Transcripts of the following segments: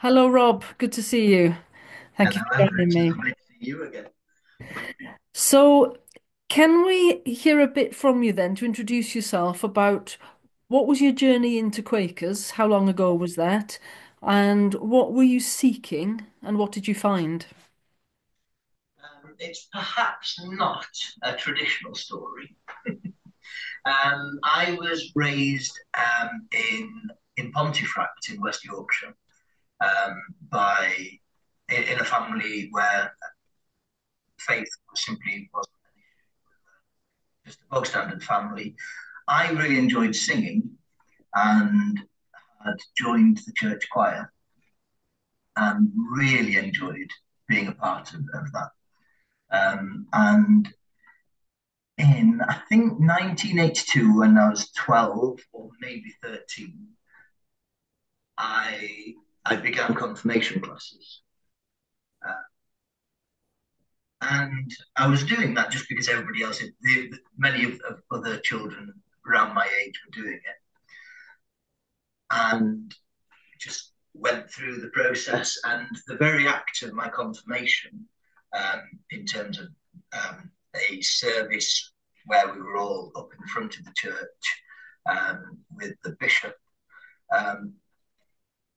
Hello, Rob. Good to see you. Thank you Hello, for joining it's me. lovely to see you again. So, can we hear a bit from you then to introduce yourself about what was your journey into Quakers? How long ago was that? And what were you seeking and what did you find? It's perhaps not a traditional story. I was raised in Pontefract in West Yorkshire um, by in a family where faith simply wasn't just a bog standard family. I really enjoyed singing and had joined the church choir and really enjoyed being a part of that. And in I think 1982, when I was 12 or maybe 13, I I began confirmation classes, uh, and I was doing that just because everybody else, many of other children around my age were doing it, and just went through the process. And the very act of my confirmation, in terms of a service where we were all up in front of the church with the bishop, um,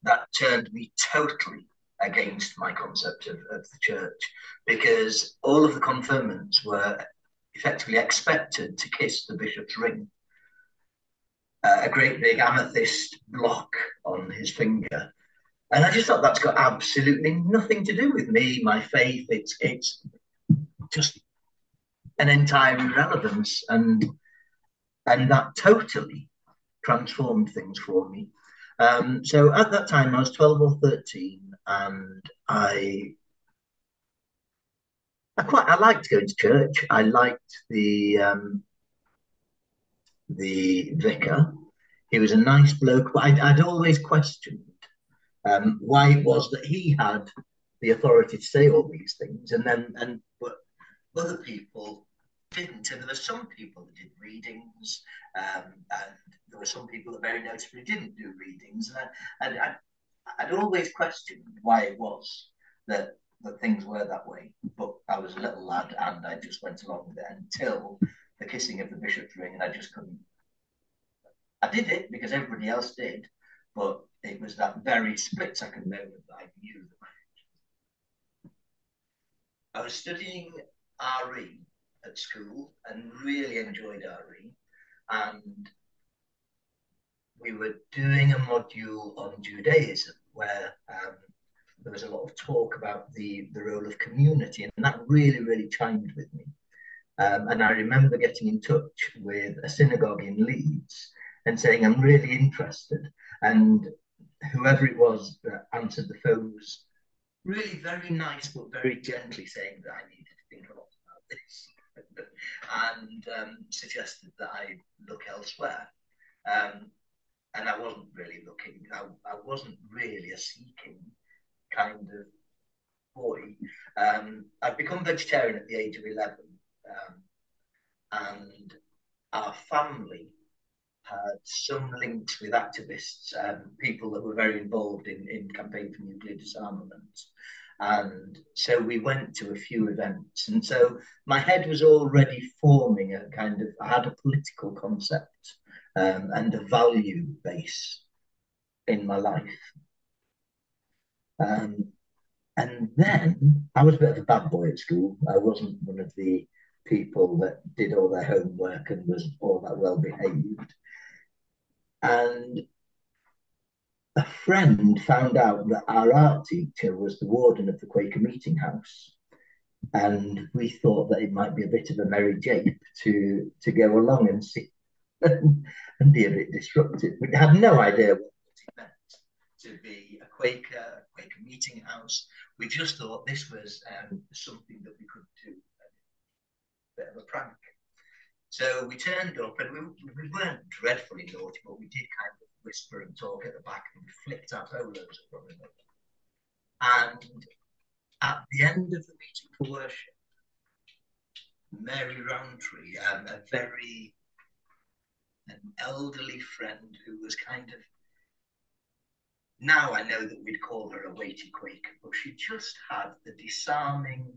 that turned me totally against my concept of the church, because all of the confirmants were effectively expected to kiss the bishop's ring, a great big amethyst block on his finger. And I just thought that's got absolutely nothing to do with me, my faith. It's just an entire irrelevance, and that totally transformed things for me. So at that time, I was 12 or 13, and I liked going to church. I liked the vicar. He was a nice bloke, but I'd always questioned why it was that he had the authority to say all these things, but other people didn't. And there were some people that did readings, and there were some people that very noticeably didn't do readings. I'd always questioned why it was that things were that way. But I was a little lad, and I just went along with it until the kissing of the bishop's ring, and I just couldn't. I did it because everybody else did, but it was that very split second moment that I knew that I was studying RE at school and really enjoyed RE. And we were doing a module on Judaism where there was a lot of talk about the role of community, and that really, really chimed with me. And I remember getting in touch with a synagogue in Leeds and saying, I'm really interested. And whoever it was that answered the phone was really very nice, but very gently saying that I needed to think a lot about this and suggested that I look elsewhere. Um, and I wasn't really looking, I wasn't really a seeking kind of boy. I'd become vegetarian at the age of 11. Um, and our family had some links with activists, people that were very involved in campaign for nuclear disarmament. And so we went to a few events. And so my head was already forming a kind of, I had a political concept and a value base in my life. Um, and then I was a bit of a bad boy at school. I wasn't one of the people that did all their homework and was all that well behaved. And a friend found out that our art teacher was the warden of the Quaker meeting house. And we thought that it might be a bit of a merry jape to go along and see and be a bit disruptive. We had no idea what it meant to be a Quaker meeting house. We just thought this was something that we could do, a bit of a prank. So we turned up, and we weren't dreadfully naughty, but we did kind of whisper and talk at the back, and we flicked our polos at one another. And at the end of the meeting for worship, Mary Rowntree, a very an elderly friend who was kind of Now I know that we'd call her a weighty Quaker, but she just had the disarming,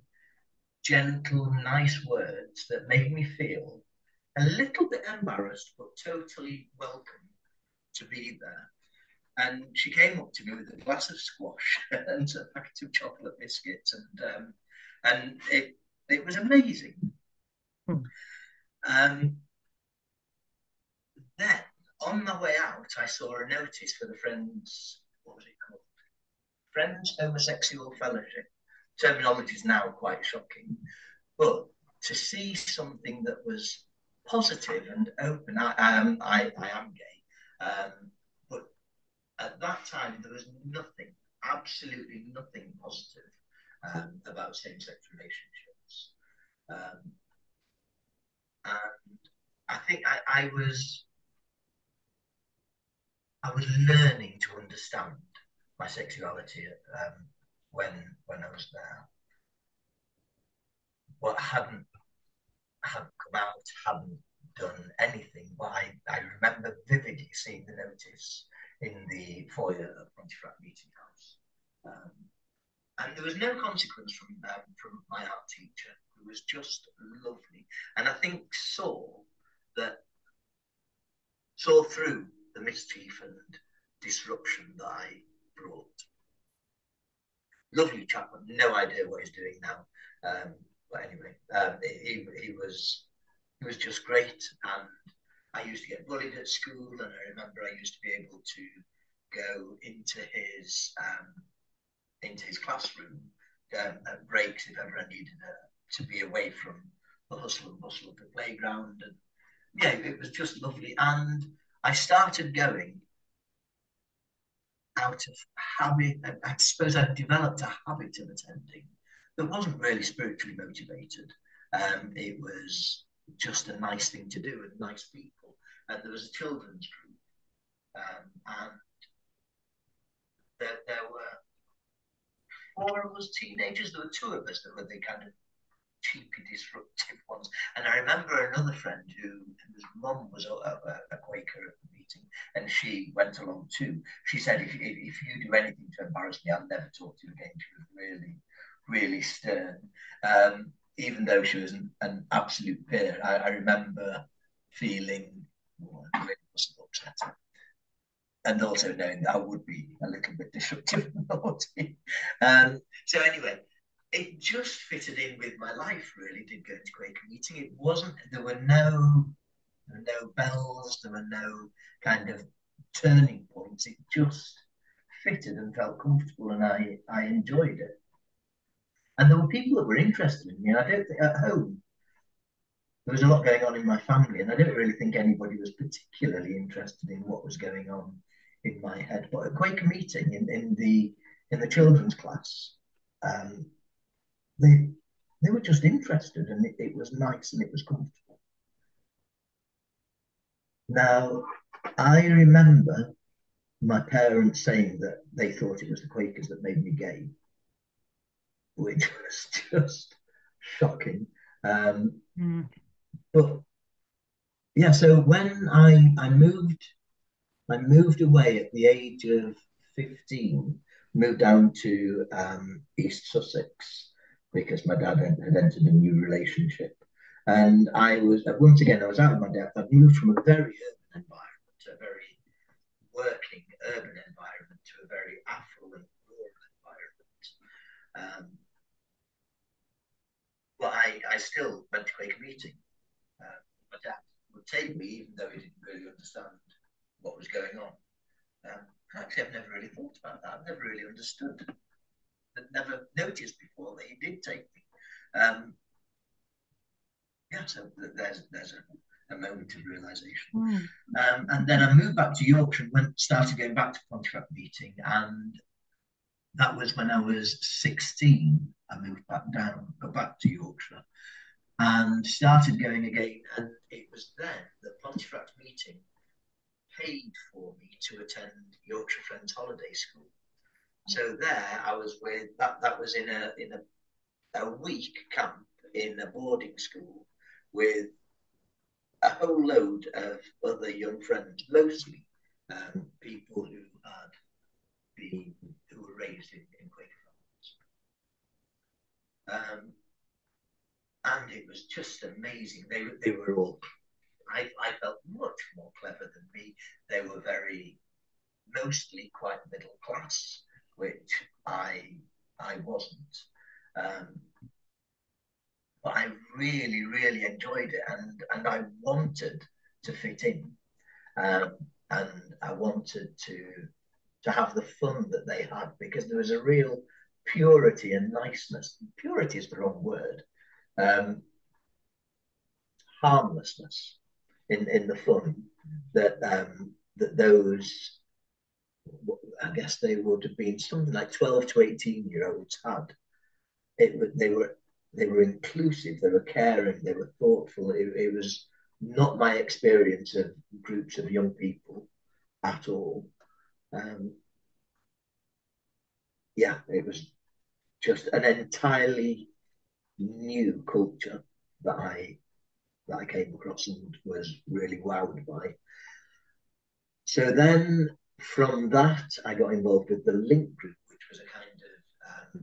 gentle, nice words that made me feel a little bit embarrassed, but totally welcome to be there. And she came up to me with a glass of squash and a packet of chocolate biscuits, and it was amazing. Mm. Um, then on my way out, I saw a notice for the Friends. What was it called? Friends Homosexual Fellowship. Terminology is now quite shocking, but to see something that was positive and open, I am gay, but at that time there was nothing, absolutely nothing positive about same-sex relationships. Um, and I think I was learning to understand my sexuality when I was there. What hadn't come out, hadn't done anything. But I remember vividly seeing the notice in the foyer of Pontefract Meeting House. And there was no consequence from my art teacher, who was just lovely. And I think that saw through the mischief and disruption that I brought. Lovely chap, I've no idea what he's doing now. But anyway, he was just great. And I used to get bullied at school, and I remember I used to be able to go into his classroom at breaks if ever I needed to be away from the hustle and bustle of the playground. And yeah, it was just lovely. And I started going out of habit. I suppose I developed a habit of attending that wasn't really spiritually motivated. It was just a nice thing to do with nice people. And there was a children's group, and there were four of us teenagers. There were two of us that were the kind of cheapy, disruptive ones. And I remember another friend whose mum was a Quaker at the meeting, and she went along too. She said, if you do anything to embarrass me, I'll never talk to you again. She was really, really stern. Even though she was an absolute peer, I remember feeling, oh, I really must have upset her. And also knowing that I would be a little bit disruptive and naughty. So anyway, it just fitted in with my life, really, did go to Quaker meeting. It wasn't, there were no bells, there were no kind of turning points. It just fitted and felt comfortable, and I enjoyed it. And there were people that were interested in me. And I don't think at home there was a lot going on in my family, and I don't really think anybody was particularly interested in what was going on in my head. But at Quaker meeting in the children's class, um, they they were just interested, and it was nice and it was comfortable. Now, I remember my parents saying that they thought it was the Quakers that made me gay, which was just shocking. Mm. But yeah, so when I moved away at the age of 15, moved down to East Sussex because my dad had entered a new relationship. And once again, I was out with my dad. I'd moved from a very urban environment to a very working urban environment to a very affluent rural environment. But I still went to Quaker meeting. My dad would take me, even though he didn't really understand what was going on. Actually, I've never really thought about that. I've never really understood. I've never noticed before that he did take me. Yeah, so there's a moment of realization. Mm. And then I moved back to Yorkshire and started going back to Pontefract meeting, and that was when I was 16. I moved back to Yorkshire, and started going again. And it was then that Pontefract meeting paid for me to attend Yorkshire Friends Holiday School. So there I was with that was in a week camp in a boarding school with a whole load of other young friends, mostly people who had Um, and it was just amazing. They were all, I felt much more clever than me. They were mostly quite middle class, which I wasn't. Um, but I really, really enjoyed it, and I wanted to fit in, um, and I wanted to have the fun that they had because there was a real purity and niceness. Purity is the wrong word. Um, Harmlessness in the fun that those, I guess they would have been something like 12 to 18-year-olds had. They were inclusive, they were caring, they were thoughtful. It was not my experience of groups of young people at all. Um, yeah, it was just an entirely new culture that I came across and was really wowed by. So then from that, I got involved with the Link Group, which was a kind of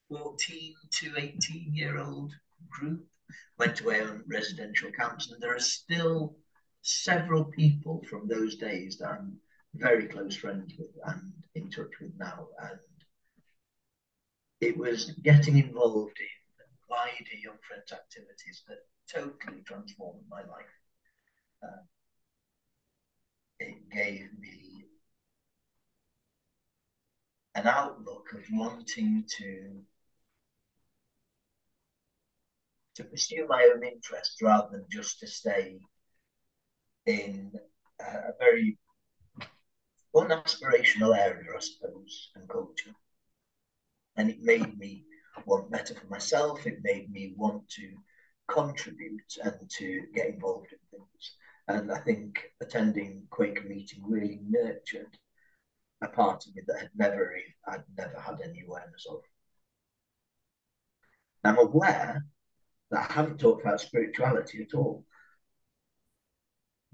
14 to 18-year-old group. Went away on residential camps, and there are still several people from those days that I'm very close friends with and in touch with now. And it was getting involved in wider Young Friends activities that totally transformed my life. Uh, it gave me an outlook of wanting to pursue my own interests rather than just to stay in a very unaspirational area, I suppose, and culture. And it made me want better for myself. It made me want to contribute and to get involved in things. And I think attending Quaker meeting really nurtured a part of me that I'd never had any awareness of. I'm aware that I haven't talked about spirituality at all,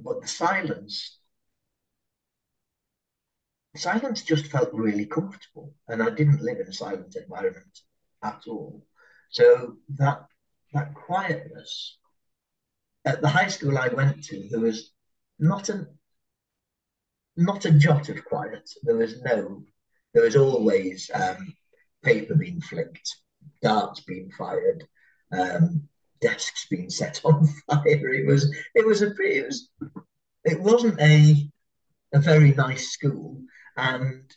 but the silence just felt really comfortable, and I didn't live in a silent environment at all. So that quietness at the high school I went to, there was not a not a jot of quiet. There was always paper being flicked, darts being fired, um, desks being set on fire. It wasn't a very nice school, and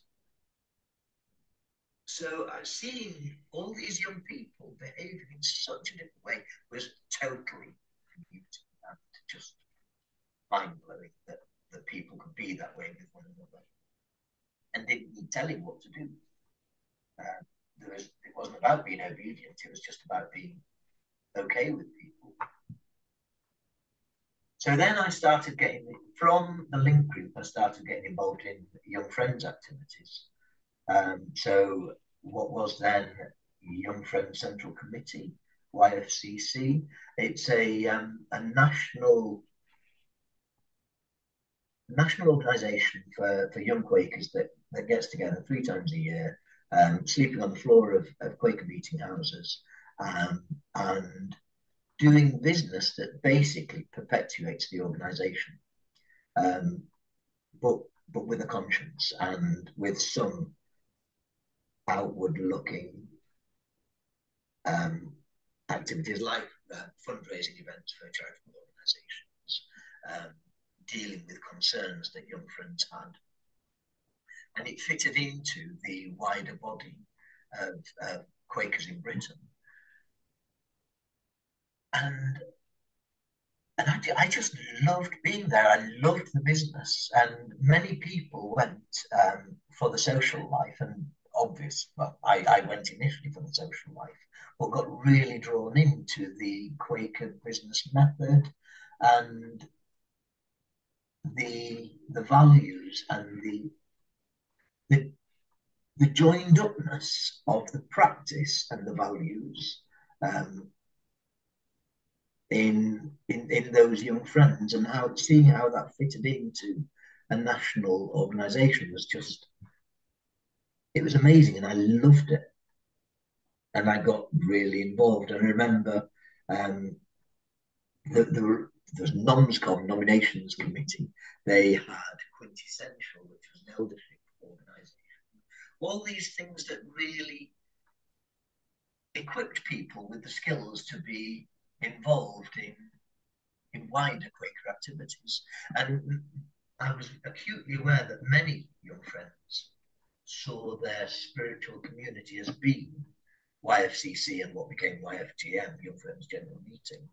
so seeing all these young people behaving in such a different way was totally new to me and just mind blowing that people could be that way with one another and didn't need telling what to do. Uh, it wasn't about being obedient, it was just about being okay with people. So then I started getting, from the Link Group, I started getting involved in Young Friends activities. So what was then Young Friends Central Committee, YFCC. It's a national organisation for young Quakers that gets together 3 times a year, sleeping on the floor of Quaker meeting houses, and doing business that basically perpetuates the organisation, um, but with a conscience and with some outward looking um, activities like fundraising events for charitable organisations, dealing with concerns that young friends had. And it fitted into the wider body of Quakers in Britain. And I just loved being there. I loved the business, and many people went for the social life. And obvious, well, I went initially for the social life, but got really drawn into the Quaker business method and the values and the the joined upness of the practice and the values um, in those young friends, and how seeing how that fitted into a national organisation was just, it was amazing, and I loved it. and I got really involved. And I remember um, there was NOMSCOM, Nominations Committee. They had Quintessential, which was an eldership organisation. All these things that really equipped people with the skills to be involved in wider Quaker activities. And I was acutely aware that many young friends saw their spiritual community as being YFCC and what became YFGM, Young Friends General Meeting.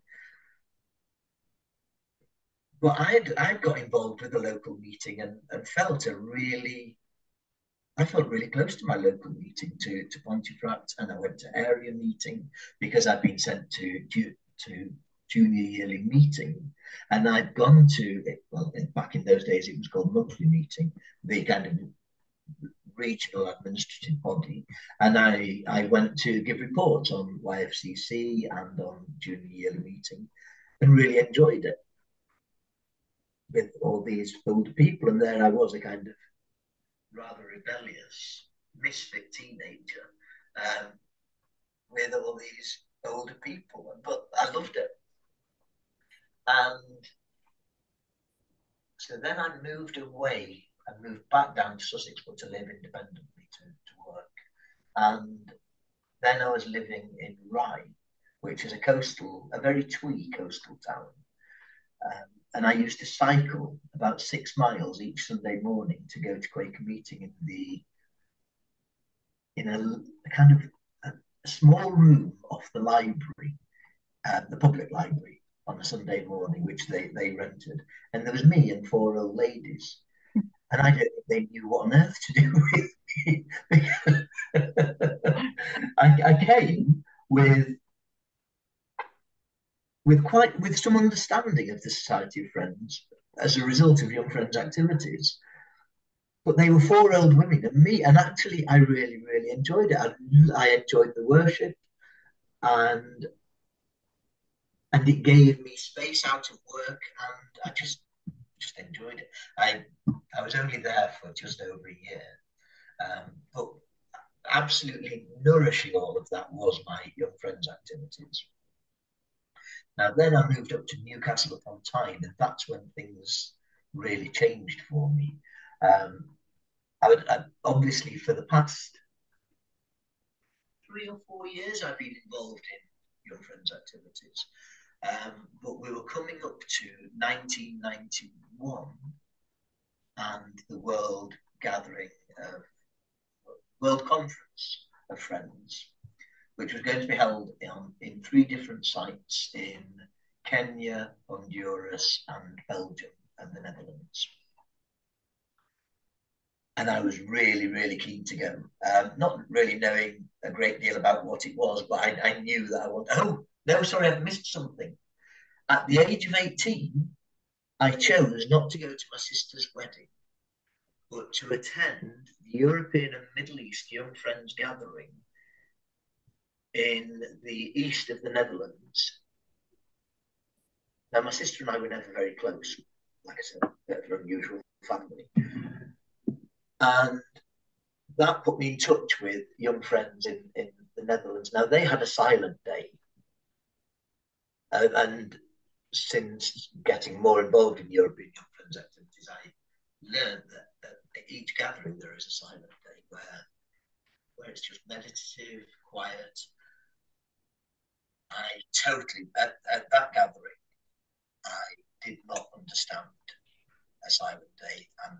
But I'd got involved with the local meeting and I felt really close to my local meeting to Pontefract, and I went to area meeting because I'd been sent to junior yearly meeting, and I'd gone to it. Well, back in those days, it was called monthly meeting, the kind of regional administrative body, and I went to give reports on YFCC and on junior yearly meeting, and really enjoyed it with all these older people. And there I was, a kind of rather rebellious misfit teenager um, with all these older people, but I loved it. And so then I moved away. I moved back down to Sussex, but to live independently to work. And then I was living in Rye, which is a very twee coastal town. And I used to cycle about 6 miles each Sunday morning to go to Quaker meeting in a kind of a small room off the library, the public library, on a Sunday morning, which they rented. And there was me and four old ladies. And I don't think they knew what on earth to do with me. I came with some understanding of the Society of Friends as a result of Young Friends activities. But they were four old women and me, and actually, I really, really enjoyed it. I enjoyed the worship, and and it gave me space out of work, and I just enjoyed it. I was only there for just over a year, but absolutely nourishing all of that was my Young Friends activities. Now then I moved up to Newcastle upon Tyne, and that's when things really changed for me. Um, obviously for the past 3 or 4 years I've been involved in Young Friends activities, but we were coming up to 1991 and the World Conference of Friends, which was going to be held in three different sites in Kenya, Honduras, and Belgium and the Netherlands. And I was really, really keen to go. Not really knowing a great deal about what it was, but I knew that I wanted. Oh, no, sorry, I've missed something. At the age of 18, I chose not to go to my sister's wedding, but to attend the European and Middle East Young Friends gathering in the east of the Netherlands. Now, my sister and I were never very close, like I said, they're an unusual family. And that put me in touch with young friends in the Netherlands. Now, they had a silent day. And since getting more involved in European Young Friends activities, I learned that at each gathering there is a silent day where it's just meditative, quiet. I totally, at that gathering, I did not understand a silent day. And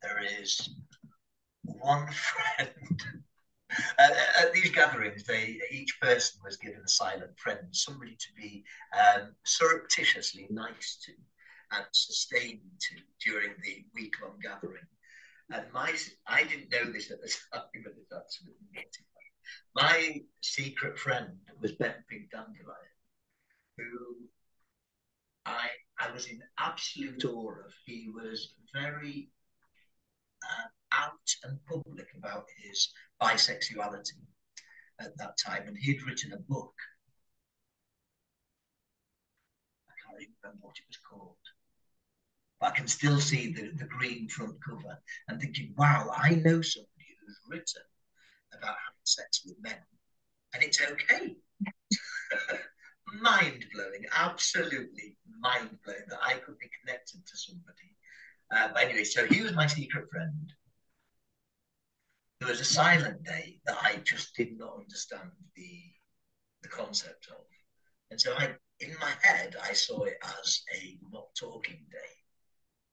there is one friend at these gatherings, each person was given a silent friend, somebody to be surreptitiously nice to and sustained to during the week-long gathering. And I didn't know this at the time, but it's absolutely naughty. My secret friend was Ben Pink Dandelion, who I I was in absolute awe of. He was very out and public about his bisexuality at that time, and he'd written a book. I can't even remember what it was called, but I can still see the green front cover and thinking, wow, I know somebody who's written about having sex with men, and it's okay. Mind blowing, absolutely mind blowing that I could be connected to somebody. But anyway, so he was my secret friend. There was a silent day that I just did not understand the concept of. And so in my head, I saw it as a not talking day.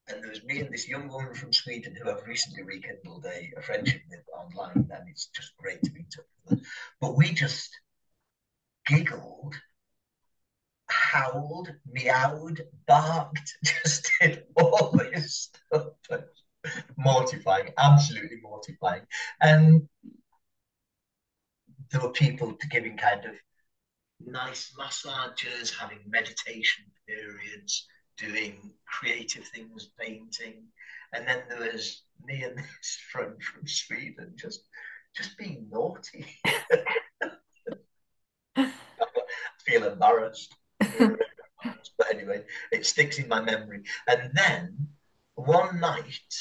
And there was me and this young woman from Sweden who I've recently rekindled a friendship with online, and it's just great to be in touch with her. But we just giggled, howled, meowed, barked, just did all this stuff. Mortifying, absolutely mortifying. And there were people giving kind of nice massages, having meditation periods, doing creative things, painting. And then there was me and this friend from Sweden just being naughty. I feel embarrassed. Really embarrassed. But anyway, it sticks in my memory. And then one night,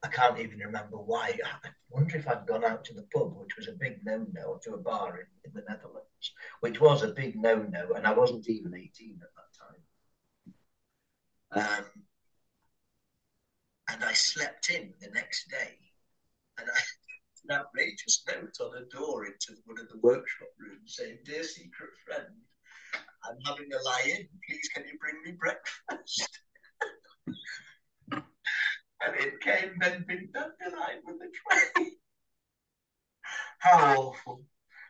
I can't even remember why. I wonder if I'd gone out to the pub, which was a big no-no, or to a bar in the Netherlands, which was a big no-no, and I wasn't even 18 at that time. And I slept in the next day, and I an outrageous note on a door into one of the workshop rooms saying, "Dear secret friend, I'm having a lie-in. Please, can you bring me breakfast?" And it came bending dandelion with a tray. How awful.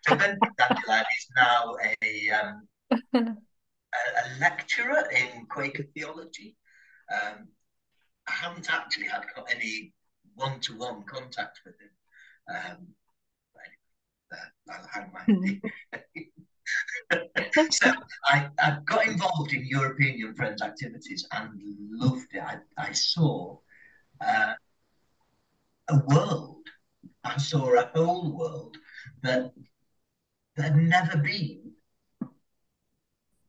So bending dandelion is now a lecturer in Quaker theology. I haven't actually had any one-to-one contact with him. I'll hang my So I got involved in European Young Friends activities and loved it. I saw uh, a world. I saw a whole world that had never been.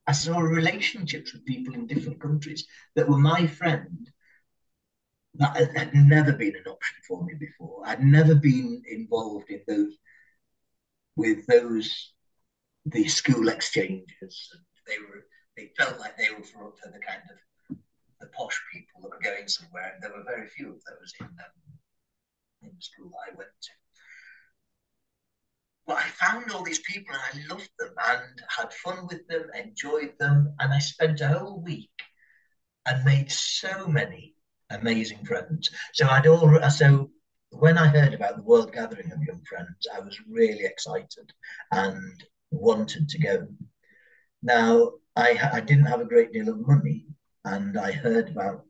I saw relationships with people in different countries that were my friend that had never been an option for me before. I'd never been involved in those with those the school exchanges. And they felt like they were for the kind of the posh people that were going somewhere, and there were very few of those in the school that I went to. But I found all these people and I loved them and had fun with them, enjoyed them, and I spent a whole week and made so many amazing friends. So when I heard about the World Gathering of Young Friends, I was really excited and wanted to go. Now, I didn't have a great deal of money, and I heard about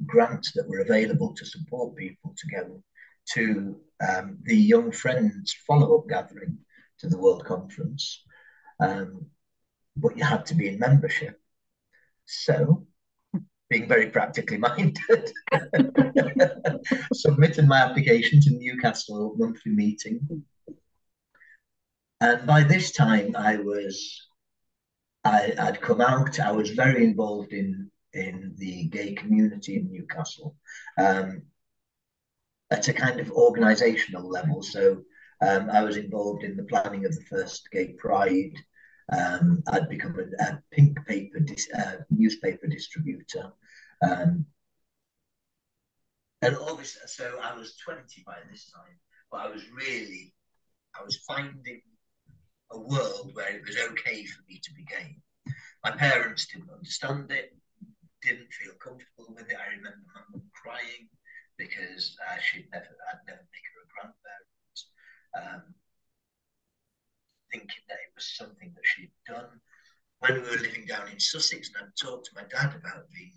grants that were available to support people to go to the Young Friends follow-up gathering to the World Conference, um, but you had to be in membership. So, being very practically minded, submitted my application to Newcastle monthly meeting, and by this time I'd come out. I was very involved in the gay community in Newcastle at a kind of organisational level. So I was involved in the planning of the first gay pride. I'd become a pink paper newspaper distributor. And obviously, so I was 20 by this time, but I was finding a world where it was okay for me to be gay. My parents didn't understand it, didn't feel comfortable with it. I remember my mum crying because I'd never make her a grandparent, thinking that it was something that she'd done. When we were living down in Sussex, and I'd talked to my dad about being,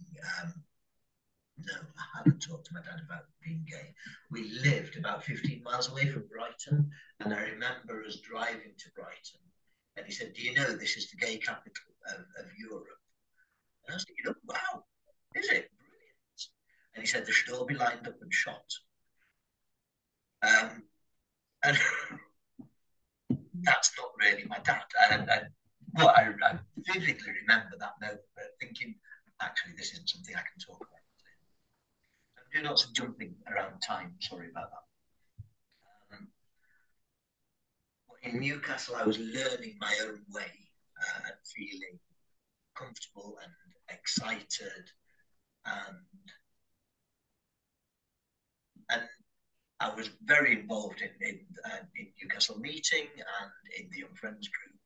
no, I hadn't talked to my dad about being gay. We lived about 15 miles away from Brighton, and I remember us driving to Brighton, and he said, "Do you know this is the gay capital of Europe?" And I was thinking, "Oh, wow, is it? Brilliant." And he said, "They should all be lined up and shot." And that's not really my dad. I vividly remember that moment, thinking, actually, this isn't something I can talk about. I'm doing lots of jumping around time. Sorry about that. in Newcastle, I was learning my own way and feeling comfortable and excited, and and I was very involved in Newcastle meeting and in the Young Friends group.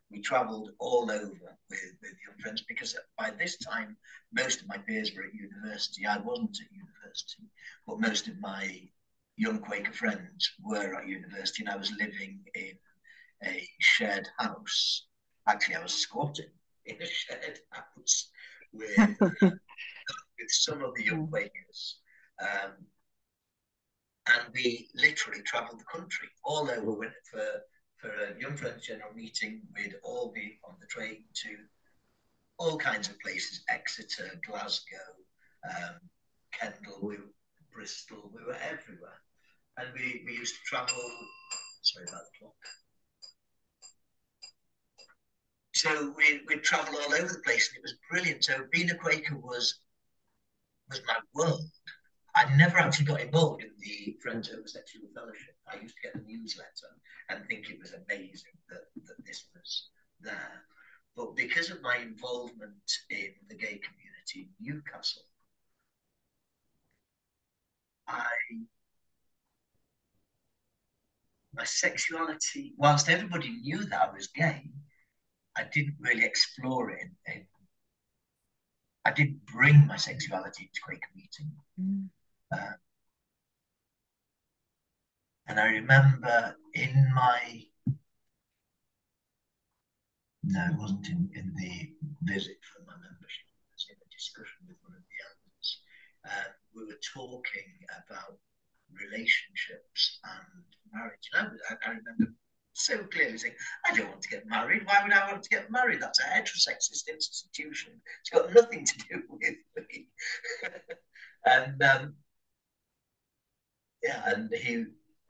We travelled all over with Young Friends because by this time, most of my peers were at university. I wasn't at university, but most of my young Quaker friends were at university, and I was living in a shared house. Actually, I was squatting in a shared house with some of the young Quakers. Um, and we literally travelled the country all over for a Young Friends General meeting. We'd all be on the train to all kinds of places: Exeter, Glasgow, um, Kendal, Bristol. We were everywhere, and we used to travel. Sorry about the clock. So we'd travel all over the place, and it was brilliant. So being a Quaker was my world. I never actually got involved in the Friends Homosexual Fellowship. I used to get the newsletter and think it was amazing that this was there. But because of my involvement in the gay community in Newcastle, I my sexuality, whilst everybody knew that I was gay, I didn't really explore it. I didn't bring my sexuality to Quaker meeting. Mm. And I remember in my no, it wasn't in the visit for my membership. It was in a discussion with one of the elders. We were talking about relationships and marriage. And I remember so clearly saying, I don't want to get married. Why would I want to get married? That's a heterosexist institution. It's got nothing to do with me. and yeah, and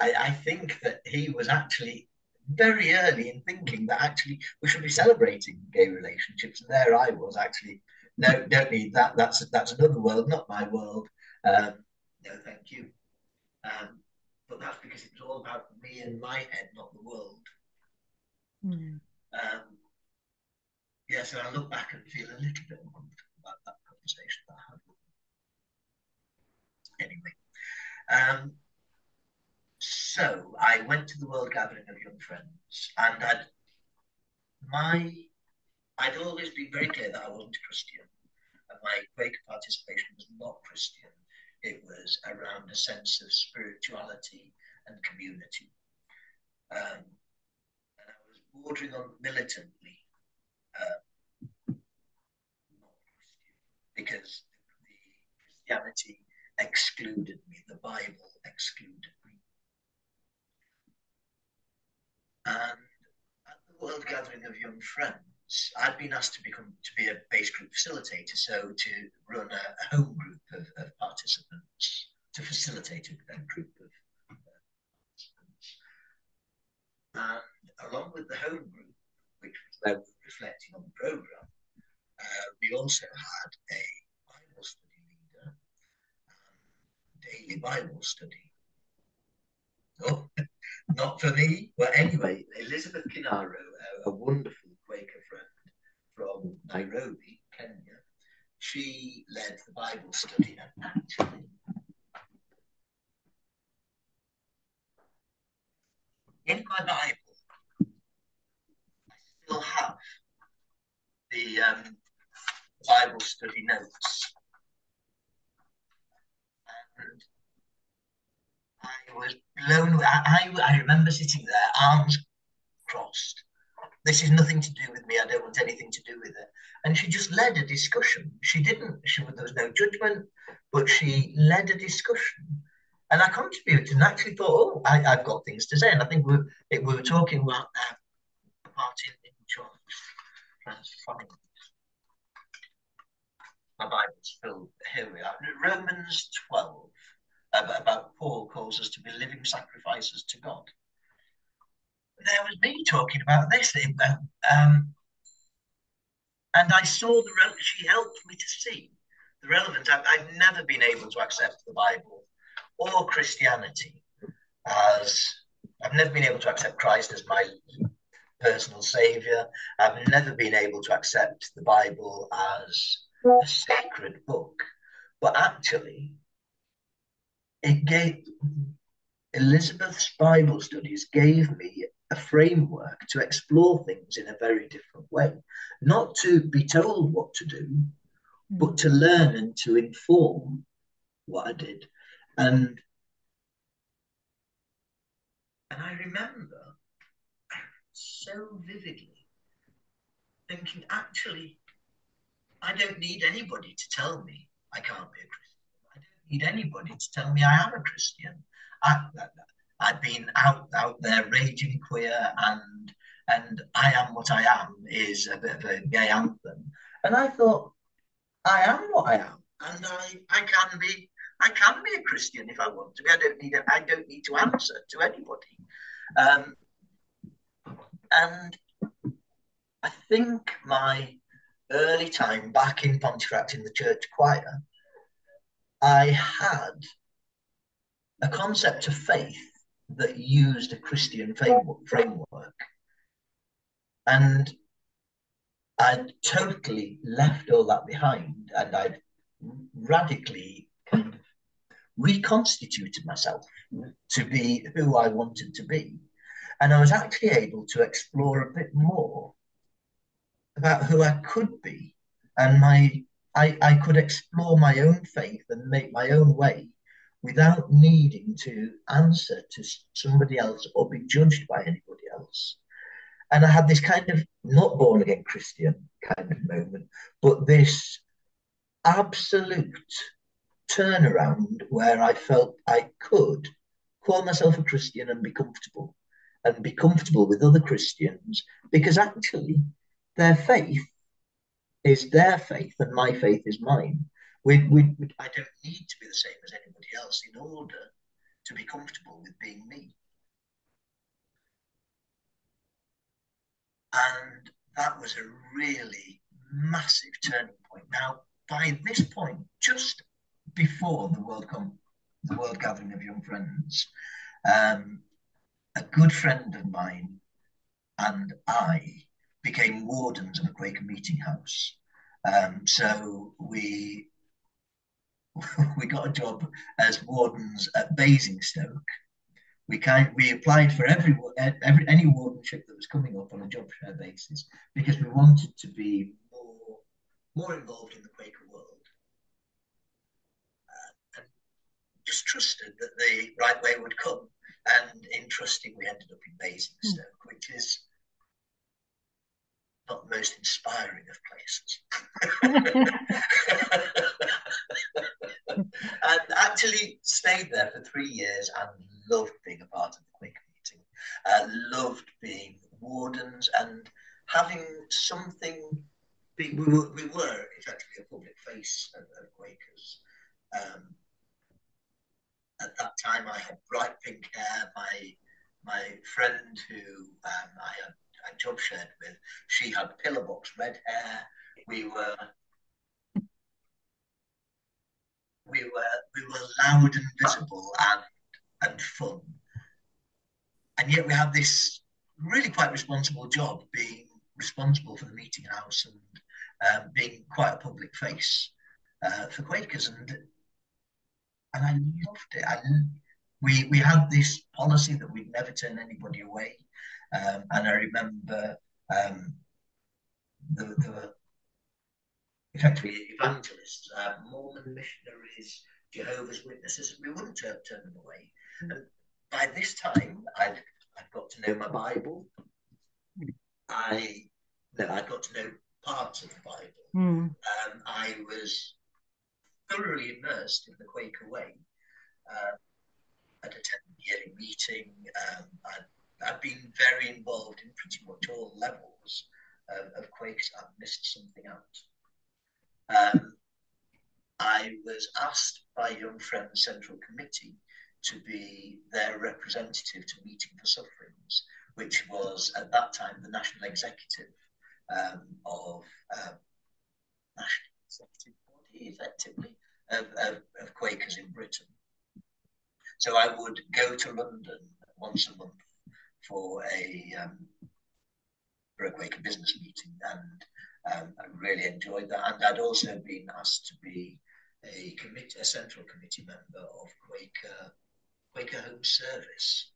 I think that he was actually very early in thinking that actually we should be celebrating gay relationships. And there I was actually, no, don't need that. That's another world, not my world. No, thank you. But that's because it was all about me and my head, not the world. Mm. Yeah, so I look back and feel a little bit uncomfortable about that conversation that I had. Anyway, so I went to the World Gathering of Young Friends, and I'd always been very clear that I wasn't a Christian, and my Quaker participation was not Christian. It was around a sense of spirituality and community. And I was bordering on militantly not Christian, because the Christianity excluded me, the Bible excluded me. And at the World Gathering of Young Friends, I'd been asked to be a base group facilitator, so to run a home group of participants, to facilitate a group of participants. And along with the home group, which was where we were reflecting on the programme, we also had a Bible study leader and daily Bible study. Oh, not for me. But anyway, Elizabeth Kinaro, a wonderful Quaker friend from Nairobi, Kenya, she led the Bible study. And actually, in my Bible, I still have the Bible study notes. And I was blown away. I remember sitting there, arms crossed. This is nothing to do with me. I don't want anything to do with it. And she just led a discussion. There was no judgment, but she led a discussion. And I contributed and actually thought, oh, I've got things to say. And I think we were talking about a part in John. My Bible's filled. Here we are. Romans 12, about Paul calls us to be living sacrifices to God. There was me talking about this. And I saw she helped me to see the relevance. I've never been able to accept the Bible or Christianity as I've never been able to accept Christ as my personal savior. I've never been able to accept the Bible as a sacred book. But actually, it gave Elizabeth's Bible studies gave me a framework to explore things in a very different way. Not to be told what to do, but Mm. to learn and to inform what I did. And and I remember so vividly thinking, actually, I don't need anybody to tell me I can't be a Christian. I don't need anybody to tell me I am a Christian. I, I've been out there raging queer, and I am what I am is a bit of a gay anthem. And I thought, I am what I am, and I can be a Christian if I want to be. I don't need to answer to anybody. Um, and I think my early time back in Pontefract in the church choir, I had a concept of faith that used a Christian framework. And I'd totally left all that behind, and I'd radically kind of reconstituted myself to be who I wanted to be. And I was actually able to explore a bit more about who I could be, and I could explore my own faith and make my own way without needing to answer to somebody else or be judged by anybody else. And I had this kind of not born again Christian kind of moment, but this absolute turnaround where I felt I could call myself a Christian and be comfortable with other Christians because actually their faith is their faith and my faith is mine. I don't need to be the same as anybody else in order to be comfortable with being me. And that was a really massive turning point. Now, by this point, just before the World Gathering of Young Friends, um, a good friend of mine and I became wardens of a Quaker meeting house. So we got a job as wardens at Basingstoke. We applied for every any wardenship that was coming up on a job share basis because we wanted to be more involved in the Quaker world and just trusted that the right way would come. And in trusting, we ended up in Basingstoke, which is not the most inspiring of places. And actually stayed there for 3 years and loved being a part of the Quaker meeting. Loved being wardens and having something. We were effectively a public face of Quakers. Um, at that time, I had bright pink hair. My friend who I job shared with, she had pillar box red hair. We were we were loud and visible and fun, and yet we have this really quite responsible job, being responsible for the meeting house and being quite a public face for Quakers, and I loved it. We had this policy that we'd never turn anybody away, and I remember the effectively evangelists, Mormon missionaries, Jehovah's Witnesses. We wouldn't turn them away. And by this time, I'd got to know my Bible. I I got to know parts of the Bible. Mm. I was thoroughly immersed in the Quaker way. Uh, I'd attended the yearly meeting. I'd been very involved in pretty much all levels of Quakers. I've missed something out. Um, I was asked by Young Friends Central Committee to be their representative to Meeting for Sufferings, which was at that time the national executive of national executive body, effectively, of Quakers in Britain. So I would go to London once a month for a Quaker business meeting, and I really enjoyed that. And I'd also been asked to be a central committee member of Quaker Home Service,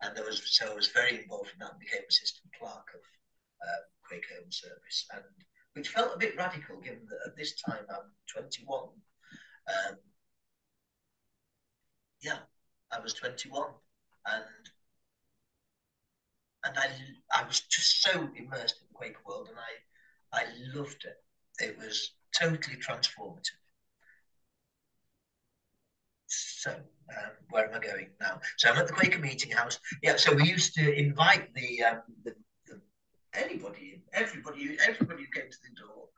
and I was very involved in that and became assistant clerk of Quaker Home Service, and which felt a bit radical given that at this time I'm 21. Um, yeah, I was 21, and I was just so immersed in the Quaker world, and I loved it. It was totally transformative. So, where am I going now? So I'm at the Quaker Meeting House. Yeah, so we used to invite the everybody who came to the door,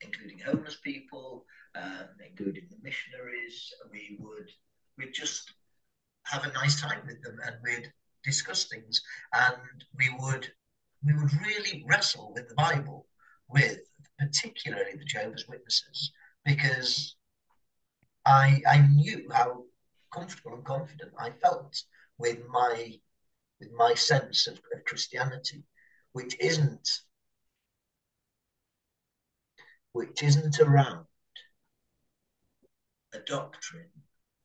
including homeless people, including the missionaries. We'd just have a nice time with them, and we'd discuss things, and we would really wrestle with the Bible, with particularly the Jehovah's Witnesses, because I knew how comfortable and confident I felt with my sense of Christianity, which isn't around a doctrine,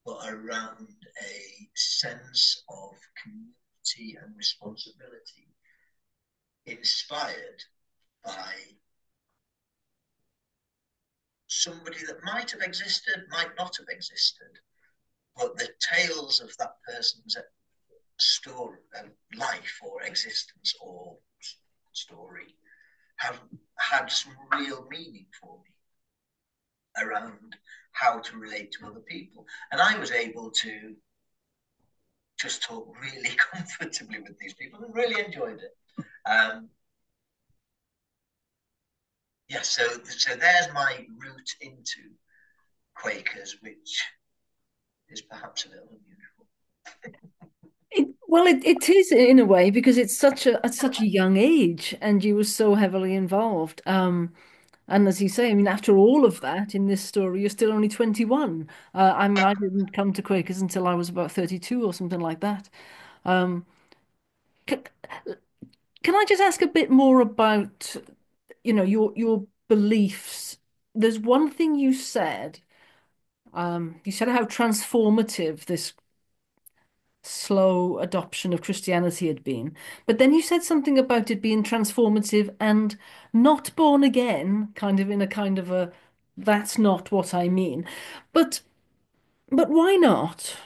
but around a sense of community and responsibility, inspired by somebody that might have existed, might not have existed, but the tales of that person's story, life or existence or story have had some real meaning for me around how to relate to other people. And I was able to just talk really comfortably with these people and really enjoyed it. Yeah, so there's my route into Quakers, which is perhaps a little unusual. It is in a way because it's such a at such a young age, and you were so heavily involved. And as you say, I mean, after all of that in this story, you're still only 21. I mean, I didn't come to Quakers until I was about 32 or something like that. Um, c can I just ask a bit more about, your beliefs? There's one thing you said. You said how transformative this slow adoption of Christianity had been. But then you said something about it being transformative and not born again, kind of in a kind of a that's not what I mean. But why not?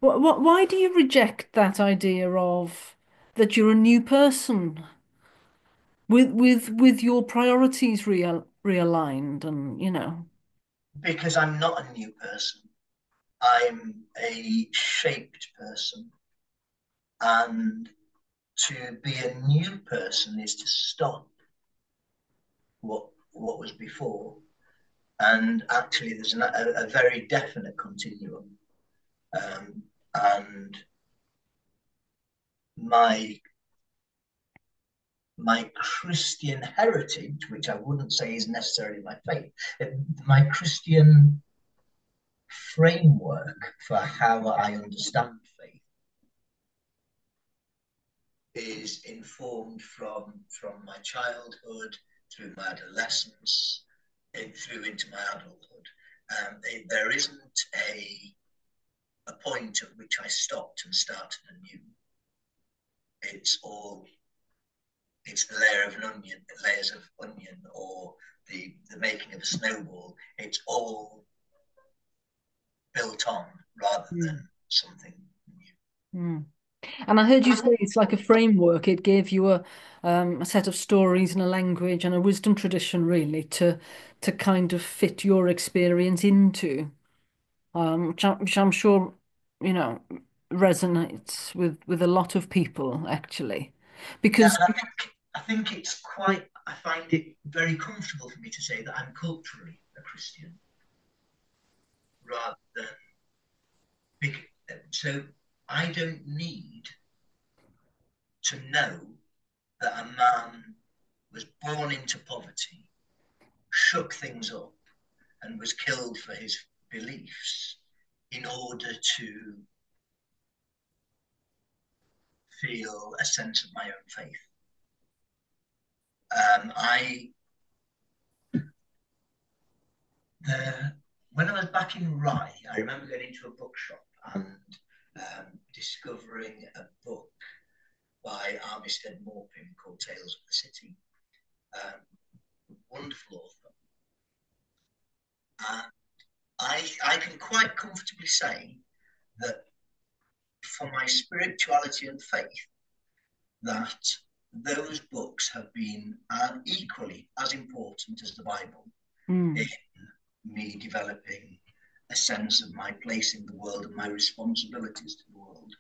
Why do you reject that idea of that you're a new person with your priorities realigned and Because I'm not a new person. I'm a shaped person. And to be a new person is to stop what was before. And actually, there's a very definite continuum. And my my Christian heritage, which I wouldn't say is necessarily my faith, my Christian framework for how I understand faith is informed from my childhood through my adolescence through into my adulthood. There isn't a point at which I stopped and started anew. It's all it's the layer of an onion, the layers of onion, or the making of a snowball. It's all built on rather Mm. than something new. Mm. And I heard you say it's like a framework. It gave you a set of stories and a language and a wisdom tradition, really, to kind of fit your experience into, which I'm sure, you know, resonates with a lot of people, actually. Yeah, Because and I think it's quite. I find it very comfortable for me to say that I'm culturally a Christian rather than big. So I don't need to know that a man was born into poverty, shook things up, and was killed for his beliefs in order to feel a sense of my own faith. I the When I was back in Rye, I remember going into a bookshop and discovering a book by Armistead Maupin called Tales of the City. Wonderful author. And I can quite comfortably say that for my spirituality and faith, that those books have been equally as important as the Bible in Mm. me developing a sense of my place in the world and my responsibilities to the world.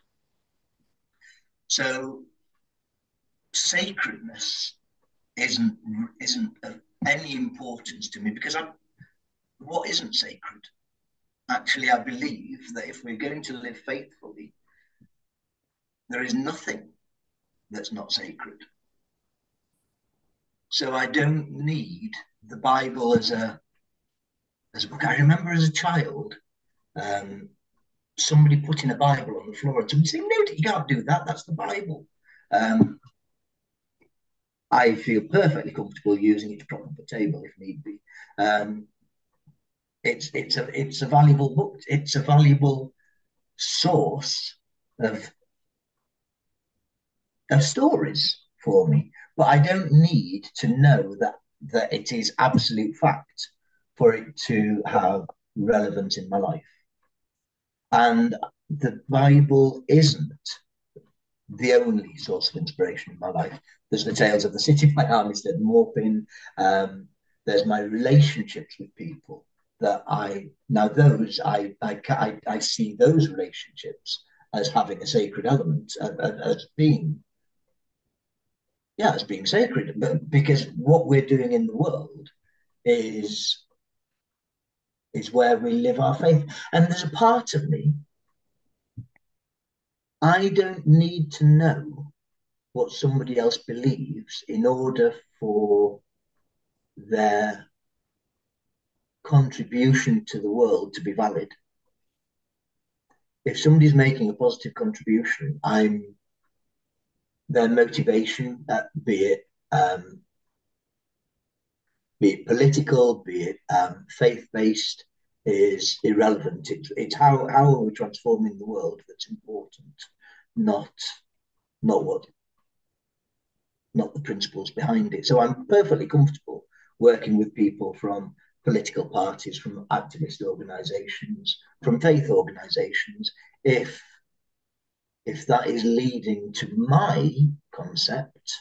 So sacredness isn't of any importance to me because what isn't sacred? Actually, I believe that if we're going to live faithfully, there is nothing that's not sacred. So I don't need the Bible as a book. I remember as a child, um, somebody putting a Bible on the floor and somebody saying, "No, you can't do that. That's the Bible." Um, I feel perfectly comfortable using it to prop up a table if need be. Um, it's a valuable book. It's a valuable source of stories for me, but I don't need to know that it is absolute fact for it to have relevance in my life. And the Bible isn't the only source of inspiration in my life. There's the Tales of the City by Armistead Maupin. Um, there's my relationships with people that I now those I see those relationships as having a sacred element, as being as being sacred, but because what we're doing in the world is where we live our faith. And there's a part of me, I don't need to know what somebody else believes in order for their contribution to the world to be valid. If somebody's making a positive contribution, I'm their motivation, be it political, be it faith based, is irrelevant. It's how are we transforming the world that's important, not not what not the principles behind it. So I'm perfectly comfortable working with people from political parties, from activist organisations, from faith organisations, if that is leading to my concept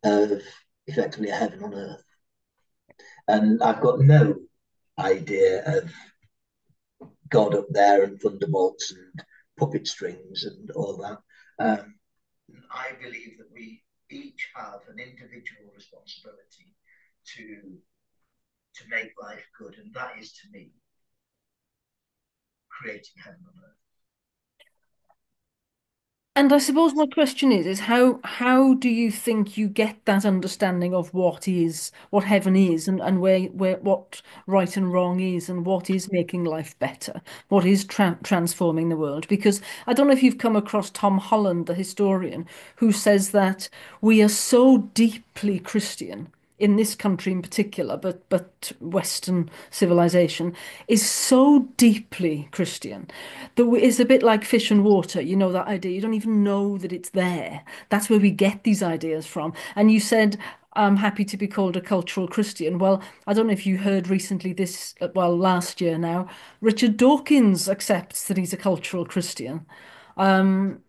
of effectively a heaven on earth. And I've got no idea of God up there and thunderbolts and puppet strings and all that. I believe that we each have an individual responsibility to make life good, and that is to me creating heaven on earth. And I suppose my question is how do you think you get that understanding of what heaven is and where what right and wrong is and what is making life better, what is transforming the world? Because I don't know if you've come across Tom Holland, the historian, who says that we are so deeply Christian in this country in particular, but Western civilization is so deeply Christian that it's a bit like fish and water. You know that idea. You don't even know that it's there. That's where we get these ideas from. And you said, I'm happy to be called a cultural Christian. Well, I don't know if you heard recently well, last year now, Richard Dawkins accepts that he's a cultural Christian. Um,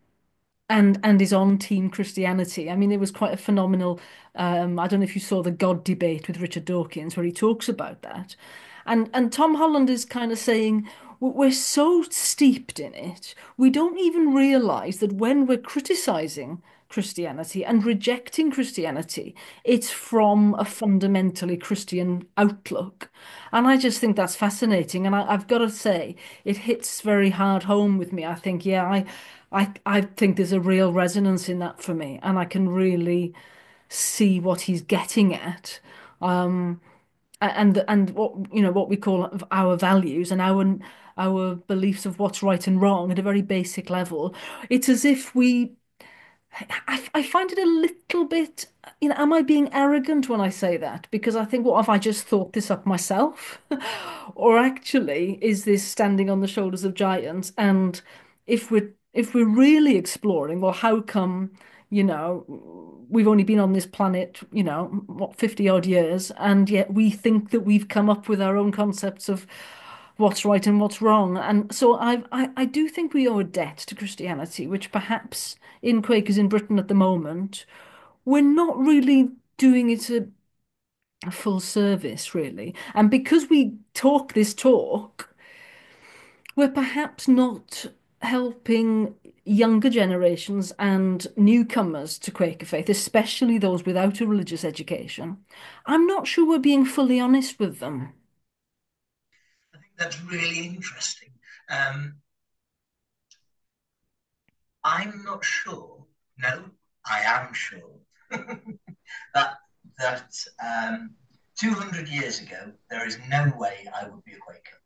and is on Team Christianity. I mean, it was quite a phenomenal. I don't know if you saw the God debate with Richard Dawkins, where he talks about that, and Tom Holland is kind of saying we're so steeped in it, we don't even realise that when we're criticising Christianity and rejecting Christianity, it's from a fundamentally Christian outlook. And I just think that's fascinating. And I've got to say, it hits very hard home with me. I think, yeah, I think there's a real resonance in that for me, and I can really see what he's getting at. Um, and what what we call our values and our beliefs of what's right and wrong at a very basic level. It's as if we I find it a little bit, am I being arrogant when I say that? Because I think, what have I just thought this up myself? Or actually, is this standing on the shoulders of giants? And if we're really exploring, well, how come, we've only been on this planet, what, 50 odd years, and yet we think that we've come up with our own concepts of what's right and what's wrong. And so I do think we owe a debt to Christianity, which perhaps in Quakers in Britain at the moment, we're not really doing it a full service, really. And because we talk this talk, we're perhaps not helping younger generations and newcomers to Quaker faith, especially those without a religious education. I'm not sure we're being fully honest with them. I think that's really interesting. Um, I'm not sure. No, I am sure that that 200 years ago, there is no way I would be a Quaker.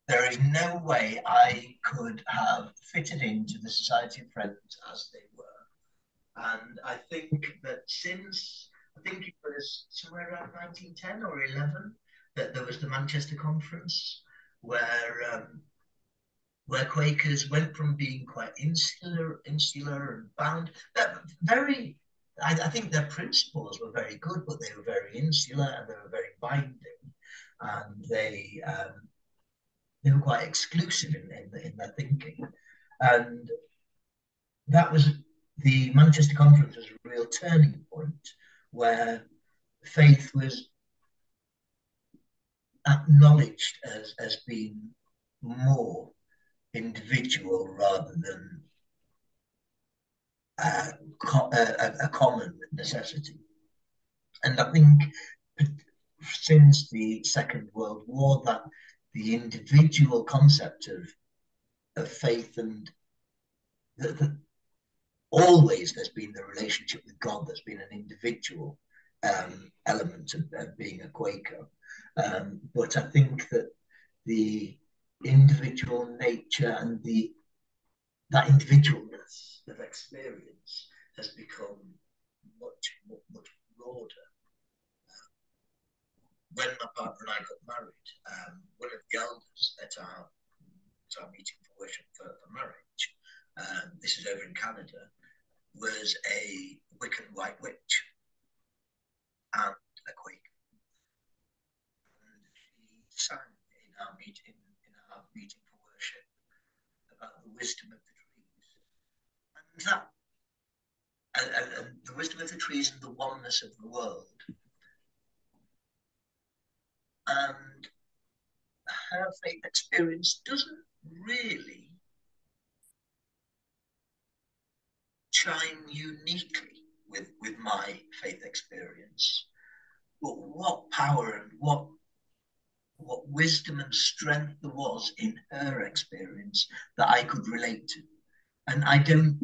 There is no way I could have fitted into the Society of Friends as they were. And I think that I think it was somewhere around 1910 or 11, that there was the Manchester Conference where Quakers went from being quite insular and bound. Very, I think their principles were very good, but they were very insular and they were very binding, and they were quite exclusive in their thinking. And that was the Manchester Conference was a real turning point where faith was acknowledged as being more individual rather than a common necessity. And I think since the Second World War, that the individual concept of faith and the always there's been the relationship with God that's been an individual element of being a Quaker. But I think that the individual nature and that individualness of experience has become much broader. When my partner and I got married, one of the elders at our meeting for worship for marriage, this is over in Canada, was a Wiccan White Witch and a Quaker. And she sang in our meeting for worship about the wisdom of the trees. And and the wisdom of the trees and the oneness of the world. And her faith experience doesn't really chime uniquely with my faith experience. But what power and what wisdom and strength there was in her experience that I could relate to. And I don't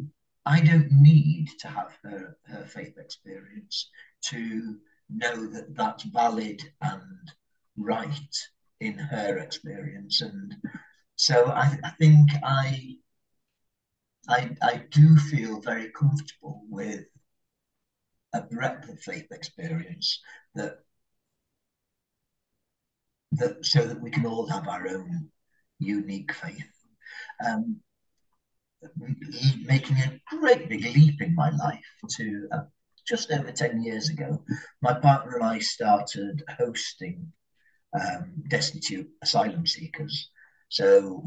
need to have her faith experience to know that that's valid and right in her experience. And so I think I do feel very comfortable with a breadth of faith experience that so that we can all have our own unique faith. Um, Making a great big leap in my life to just over 10 years ago, my partner and I started hosting destitute asylum seekers. So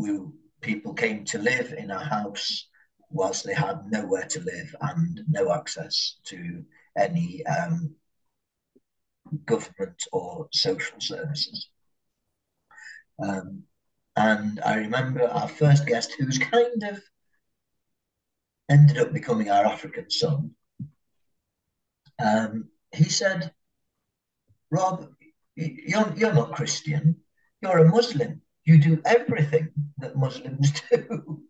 people came to live in our house whilst they had nowhere to live and no access to any government or social services. Um, and I remember our first guest, who's kind of ended up becoming our African son. He said, "Rob, you're not Christian. You're a Muslim. You do everything that Muslims do."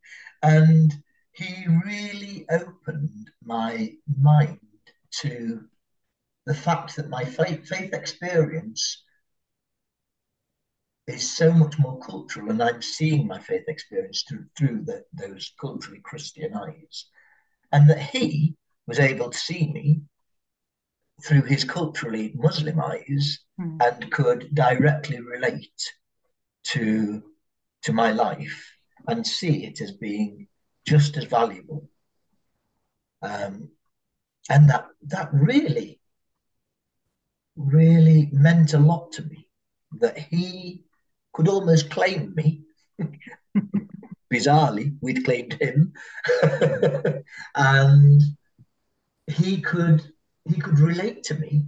And he really opened my mind to the fact that my faith experience is so much more cultural, and I'm seeing my faith experience through those culturally Christian eyes, and that he was able to see me through his culturally Muslim eyes Mm. and could directly relate to to my life and see it as being just as valuable. Um, and that really meant a lot to me. That he could almost claim me. Bizarrely, we'd claimed him, and he could he could relate to me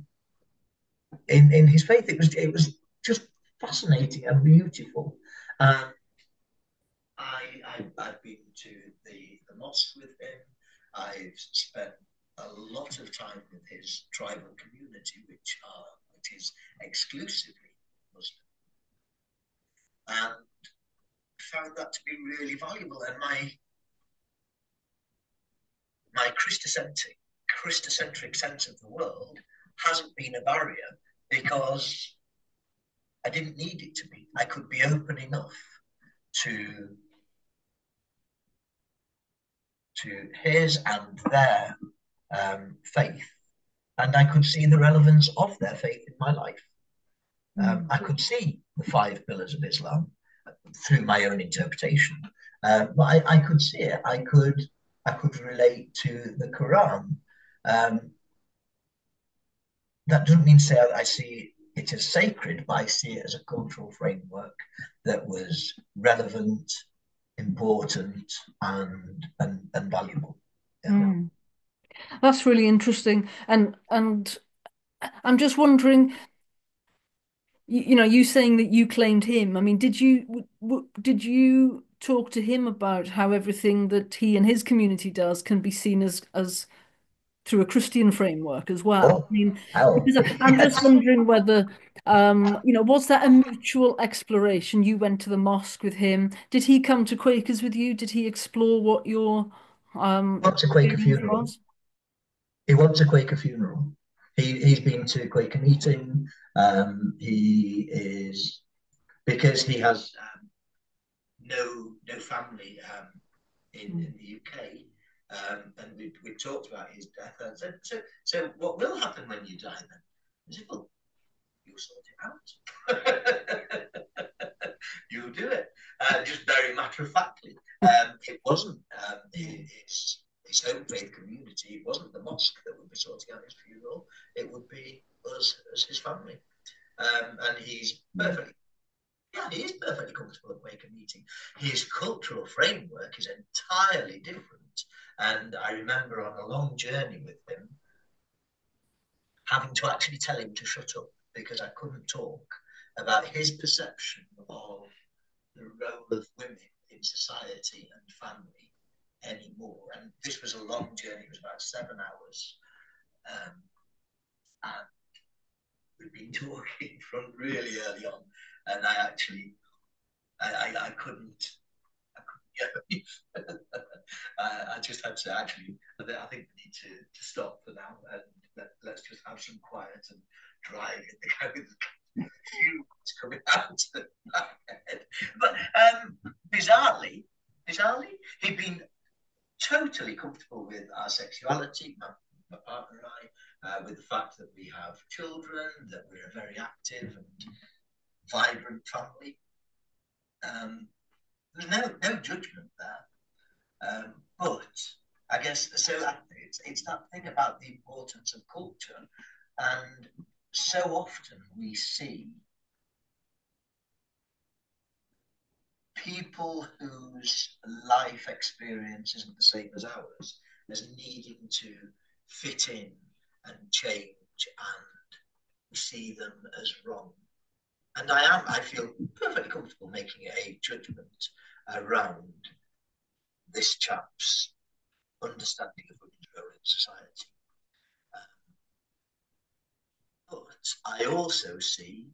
in his faith. It was just fascinating and beautiful. Um, I've been to the mosque with him. I've spent a lot of time with his tribal community, which is exclusively Muslim, and found that to be really valuable. And my Christocentric sense of the world hasn't been a barrier because I didn't need it to be. I could be open enough to his and their faith, and I could see the relevance of their faith in my life. Mm. I could see the five pillars of Islam through my own interpretation, but I could see it. I could relate to the Quran. Um, that doesn't mean to say I see it as sacred, but I see it as a cultural framework that was relevant, important, and valuable. Yeah. Mm. That's really interesting. And I'm just wondering, you saying that you claimed him. I mean, did you talk to him about how everything that he and his community does can be seen as through a Christian framework as well? Oh, I mean, hell, because I'm just yes. wondering whether, was that a mutual exploration? You went to the mosque with him. Did he come to Quakers with you? Did he explore what your What's a Quaker experience funeral? was? He wants a Quaker funeral. He's been to Quaker meeting. He is because he has no family in the UK, and we talked about his death. And so what will happen when you die then? I said, well, you'll sort it out. You'll do it. Just very matter of factly. It wasn't his home faith community. It wasn't the mosque that would be sorting out his funeral. It would be us as his family. And he's Mm. perfectly, yeah, he is perfectly comfortable at Quaker meeting. His cultural framework is entirely different. And I remember on a long journey with him, having to actually tell him to shut up because I couldn't talk about his perception of the role of women in society and family anymore. And this was a long journey, it was about 7 hours. Um, and we'd been talking from really early on. And I couldn't, I just had to actually, I think we need to stop for now and let's just have some quiet and dry the kind of fumes coming out of my head. But bizarrely, he'd been totally comfortable with our sexuality, my partner and I, with the fact that we have children, that we're a very active and vibrant family. There's no judgment there. But I guess so. It's that thing about the importance of culture, and so often we see people whose life experience isn't the same as ours as needing to fit in and change, and we see them as wrong. And I feel perfectly comfortable making a judgment around this chap's understanding of women's role in society. But I also see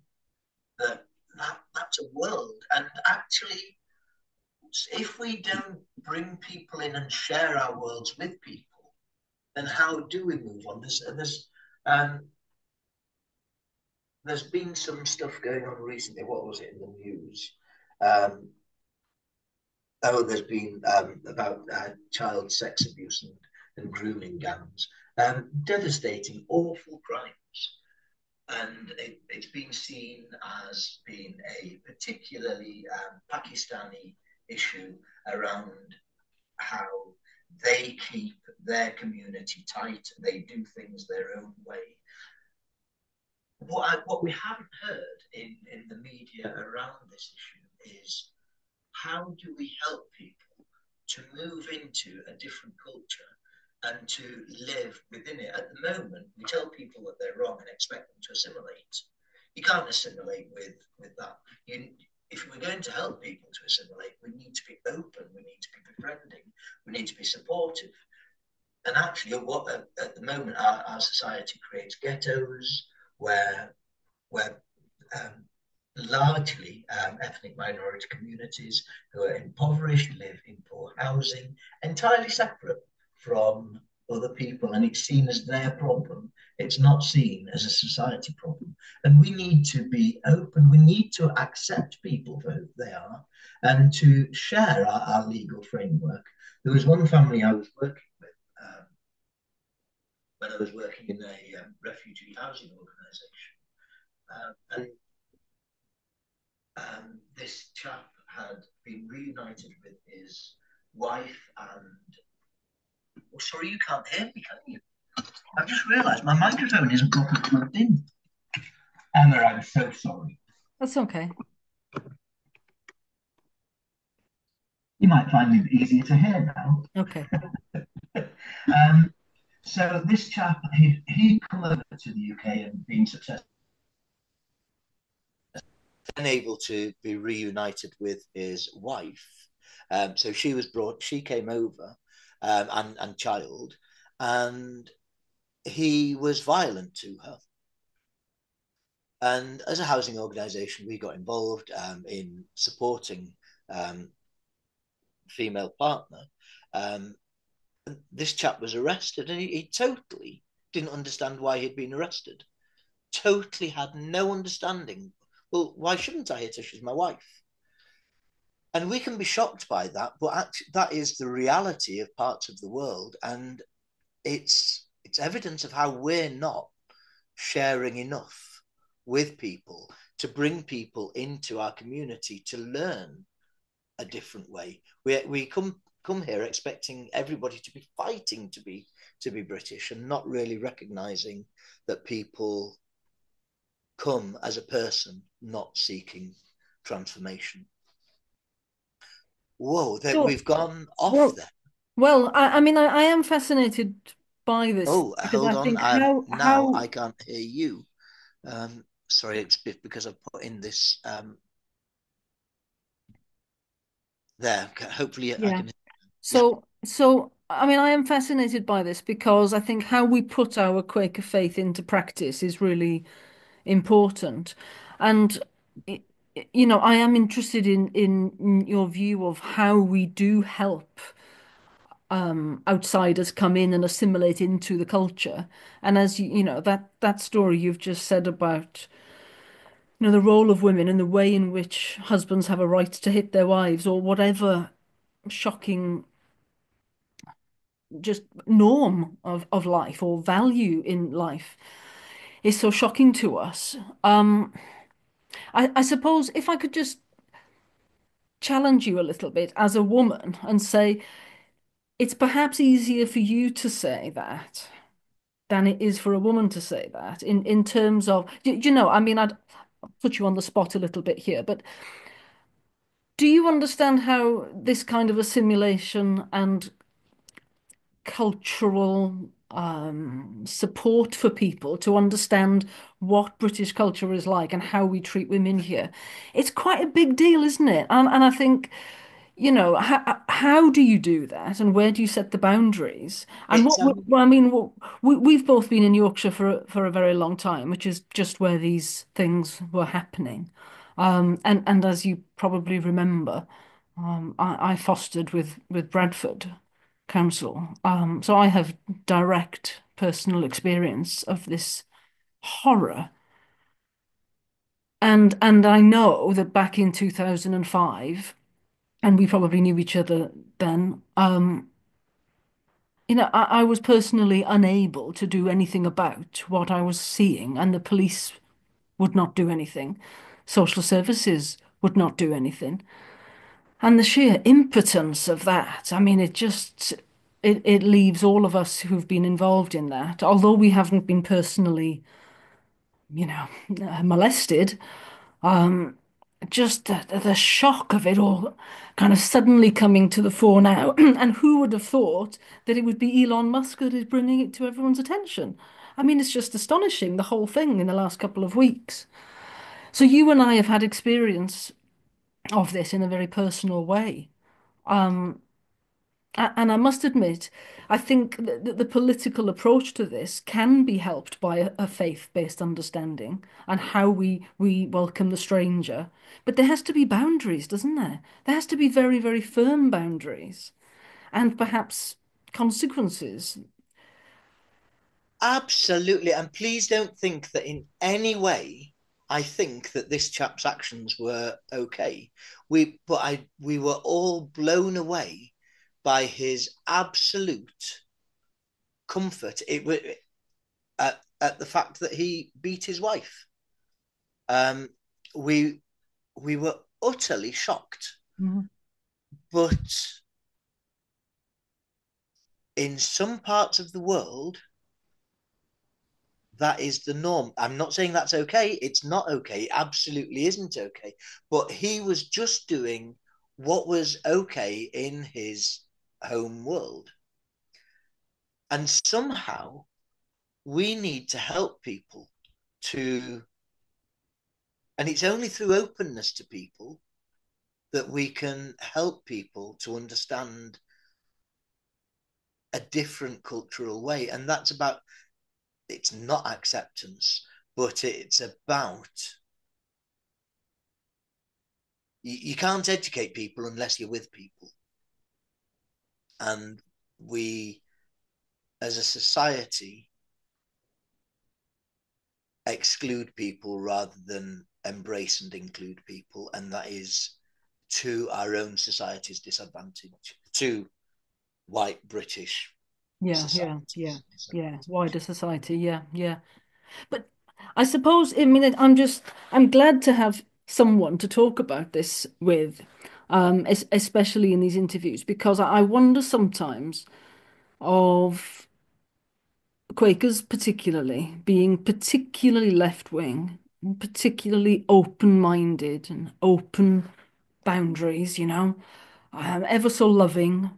that's a world, and actually, if we don't bring people in and share our worlds with people, then how do we move on? There's there's been some stuff going on recently. What was it in the news? Um, there's been about child sex abuse and grooming gangs. Devastating, awful crimes. And it's been seen as being a particularly Pakistani issue around how they keep their community tight, they do things their own way. What we haven't heard in the media around this issue is how do we help people to move into a different culture and to live within it? At the moment, we tell people that they're wrong and expect them to assimilate. You can't assimilate with that. If we're going to help people to assimilate, we need to be open, we need to be befriending, we need to be supportive. And actually, at the moment, our society creates ghettos where um, largely ethnic minority communities who are impoverished, live in poor housing, entirely separate from other people, and it's seen as their problem. It's not seen as a society problem. And we need to be open, we need to accept people for who they are and to share our legal framework. There was one family I was working with when I was working in a refugee housing organisation. And this chap had been reunited with his wife and oh, sorry, you can't hear me, can you? I've just realised my microphone isn't properly plugged in. Emma, I'm so sorry. That's okay. You might find it easier to hear now. Okay. um, so this chap, he'd come over to the UK and been successful. Unable to be reunited with his wife. So she came over and child, and he was violent to her. And as a housing organisation, we got involved in supporting female partner. Um, this chap was arrested, and he totally didn't understand why he'd been arrested. Totally had no understanding. Well, why shouldn't I hit her? She's my wife. And we can be shocked by that, but actually, that is the reality of parts of the world, and it's evidence of how we're not sharing enough with people to bring people into our community to learn a different way. We come here expecting everybody to be fighting to be British and not really recognizing that people come as a person, not seeking transformation. Whoa, that So, we've gone off well, there. I mean, I am fascinated by this Oh, because hold I on. think Now how I can't hear you. Sorry, it's because I've put in this there. Hopefully, I yeah. can. Yeah, So I mean, I am fascinated by this because I think how we put our Quaker faith into practice is really important. And y- I am interested in your view of how we do help outsiders come in and assimilate into the culture. And as that story you've just said about the role of women and the way in which husbands have a right to hit their wives or whatever shocking just norm of life or value in life is so shocking to us. I suppose if I could just challenge you a little bit as a woman and say it's perhaps easier for you to say that than it is for a woman to say that in terms of I mean I'd put you on the spot a little bit here, but do you understand how this kind of assimilation and cultural support for people to understand what British culture is like and how we treat women here? It's quite a big deal, isn't it? And I think, how do you do that and where do you set the boundaries? And it's well, I mean, we've both been in Yorkshire for a very long time, which is just where these things were happening. And as you probably remember, I fostered with Bradford Council. So I have direct personal experience of this horror. And I know that back in 2005, and we probably knew each other then, I was personally unable to do anything about what I was seeing, and the police would not do anything. Social services would not do anything. And the sheer impotence of that, I mean, it leaves all of us who've been involved in that, although we haven't been personally, you know, molested, um, just the shock of it all kind of suddenly coming to the fore now. And who would have thought that it would be Elon Musk that is bringing it to everyone's attention? I mean, it's just astonishing, the whole thing in the last couple of weeks. So you and I have had experience of this in a very personal way. Um, and I must admit, I think that the political approach to this can be helped by a faith-based understanding and how we welcome the stranger. But there has to be boundaries, doesn't there? There has to be very, very firm boundaries and perhaps consequences. Absolutely. And please don't think that in any way I think that this chap's actions were okay. We were all blown away by his absolute comfort. At the fact that he beat his wife. Um, we we were utterly shocked. Mhm. But in some parts of the world, that is the norm. I'm not saying that's okay. It's not okay. It absolutely isn't okay. But he was just doing what was okay in his home world. And somehow we need to help people to, and it's only through openness to people that we can help people to understand a different cultural way. And that's about, it's not acceptance, but it's about, you can't educate people unless you're with people. And we, as a society, exclude people rather than embrace and include people. And that is to our own society's disadvantage, to white British Yeah, yeah, yeah, society's yeah. disadvantage. Wider society, yeah, yeah. But I suppose, I mean, I'm glad to have someone to talk about this with, especially in these interviews, because I wonder sometimes of Quakers particularly being particularly left wing, particularly open-minded and open boundaries, ever so loving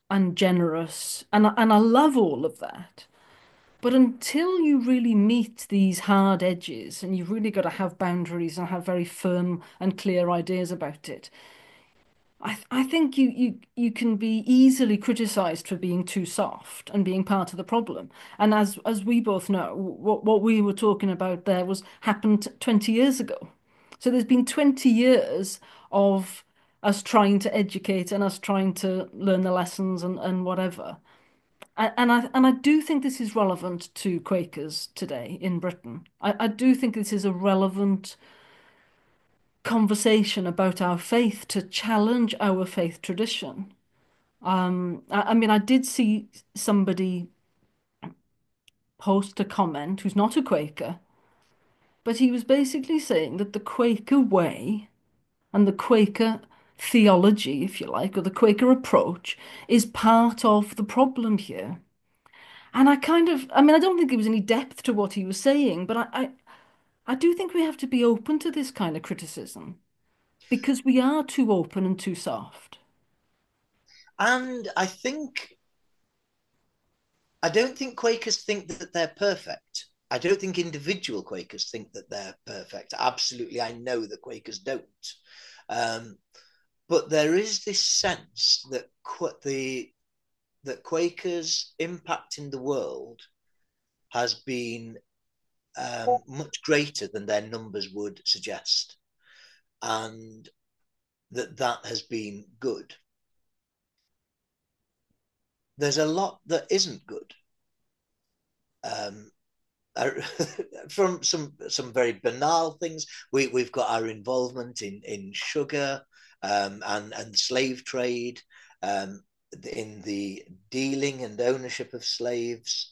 and generous, and I love all of that. But until you really meet these hard edges and you've really got to have boundaries and have very firm and clear ideas about it, I think you can be easily criticized for being too soft and being part of the problem. And as we both know, what we were talking about there was happened 20 years ago. So there's been 20 years of us trying to educate and us trying to learn the lessons and whatever. And I do think this is relevant to Quakers today in Britain. I do think this is a relevant conversation about our faith to challenge our faith tradition. I mean, I did see somebody post a comment who's not a Quaker, but he was basically saying that the Quaker way and the Quaker theology, if you like, or the Quaker approach is part of the problem here. And I mean, I don't think there was any depth to what he was saying, but I do think we have to be open to this kind of criticism because we are too open and too soft. And I don't think Quakers think that they're perfect. I don't think individual Quakers think that they're perfect. Absolutely, I know that Quakers don't. Um, but there is this sense that that Quakers' impact in the world has been much greater than their numbers would suggest, and that has been good. There's a lot that isn't good. Um, from some very banal things. We've got our involvement in sugar, and slave trade, in the dealing and ownership of slaves,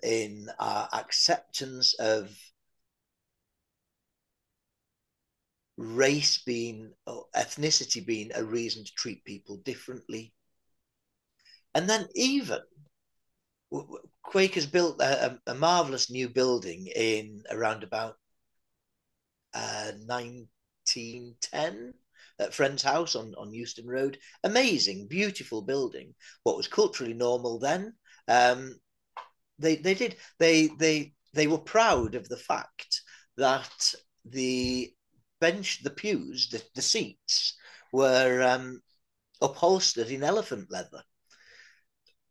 in our acceptance of race being, or ethnicity being, a reason to treat people differently. And then even Quakers built a marvelous new building in around about 1910 at Friend's house on Euston Road. Amazing, beautiful building. What was culturally normal then, um, they were proud of the fact that the the pews, the seats were upholstered in elephant leather.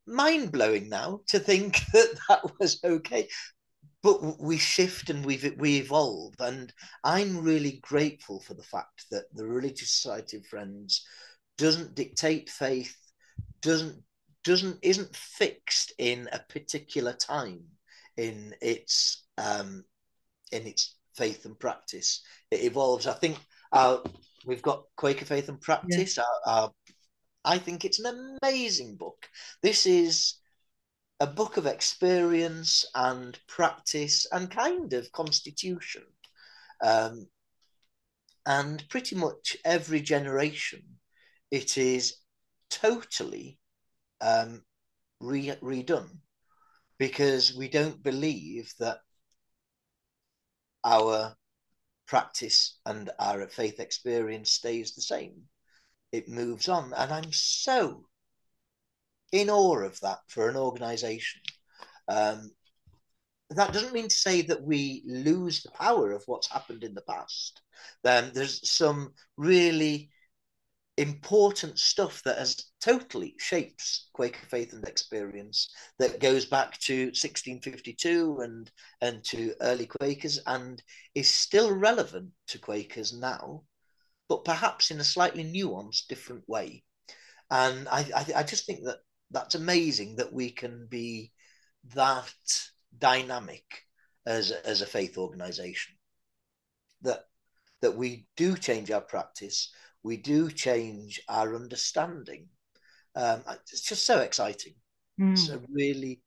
Mind blowing now to think that that was okay, but we shift and we evolve, and I'm really grateful for the fact that the Religious Society of Friends doesn't dictate faith, doesn't doesn't isn't fixed in a particular time in its um in its faith and practice. It evolves. I think we've got Quaker Faith and Yeah. Practice. I think it's an amazing book. This is a book of experience and practice and kind of constitution. Um, and pretty much every generation, it is totally redone, because we don't believe that our practice and our faith experience stays the same. It moves on. And I'm so in awe of that for an organization. Um, that doesn't mean to say that we lose the power of what's happened in the past. There's some really important stuff that has totally shapes Quaker faith and experience, that goes back to 1652 and to early Quakers, and is still relevant to Quakers now, but perhaps in a slightly nuanced, different way. And I just think that that's amazing that we can be that dynamic as a faith organization, that that we do change our practice, we do change our understanding. It's just so exciting. It's Mm. a really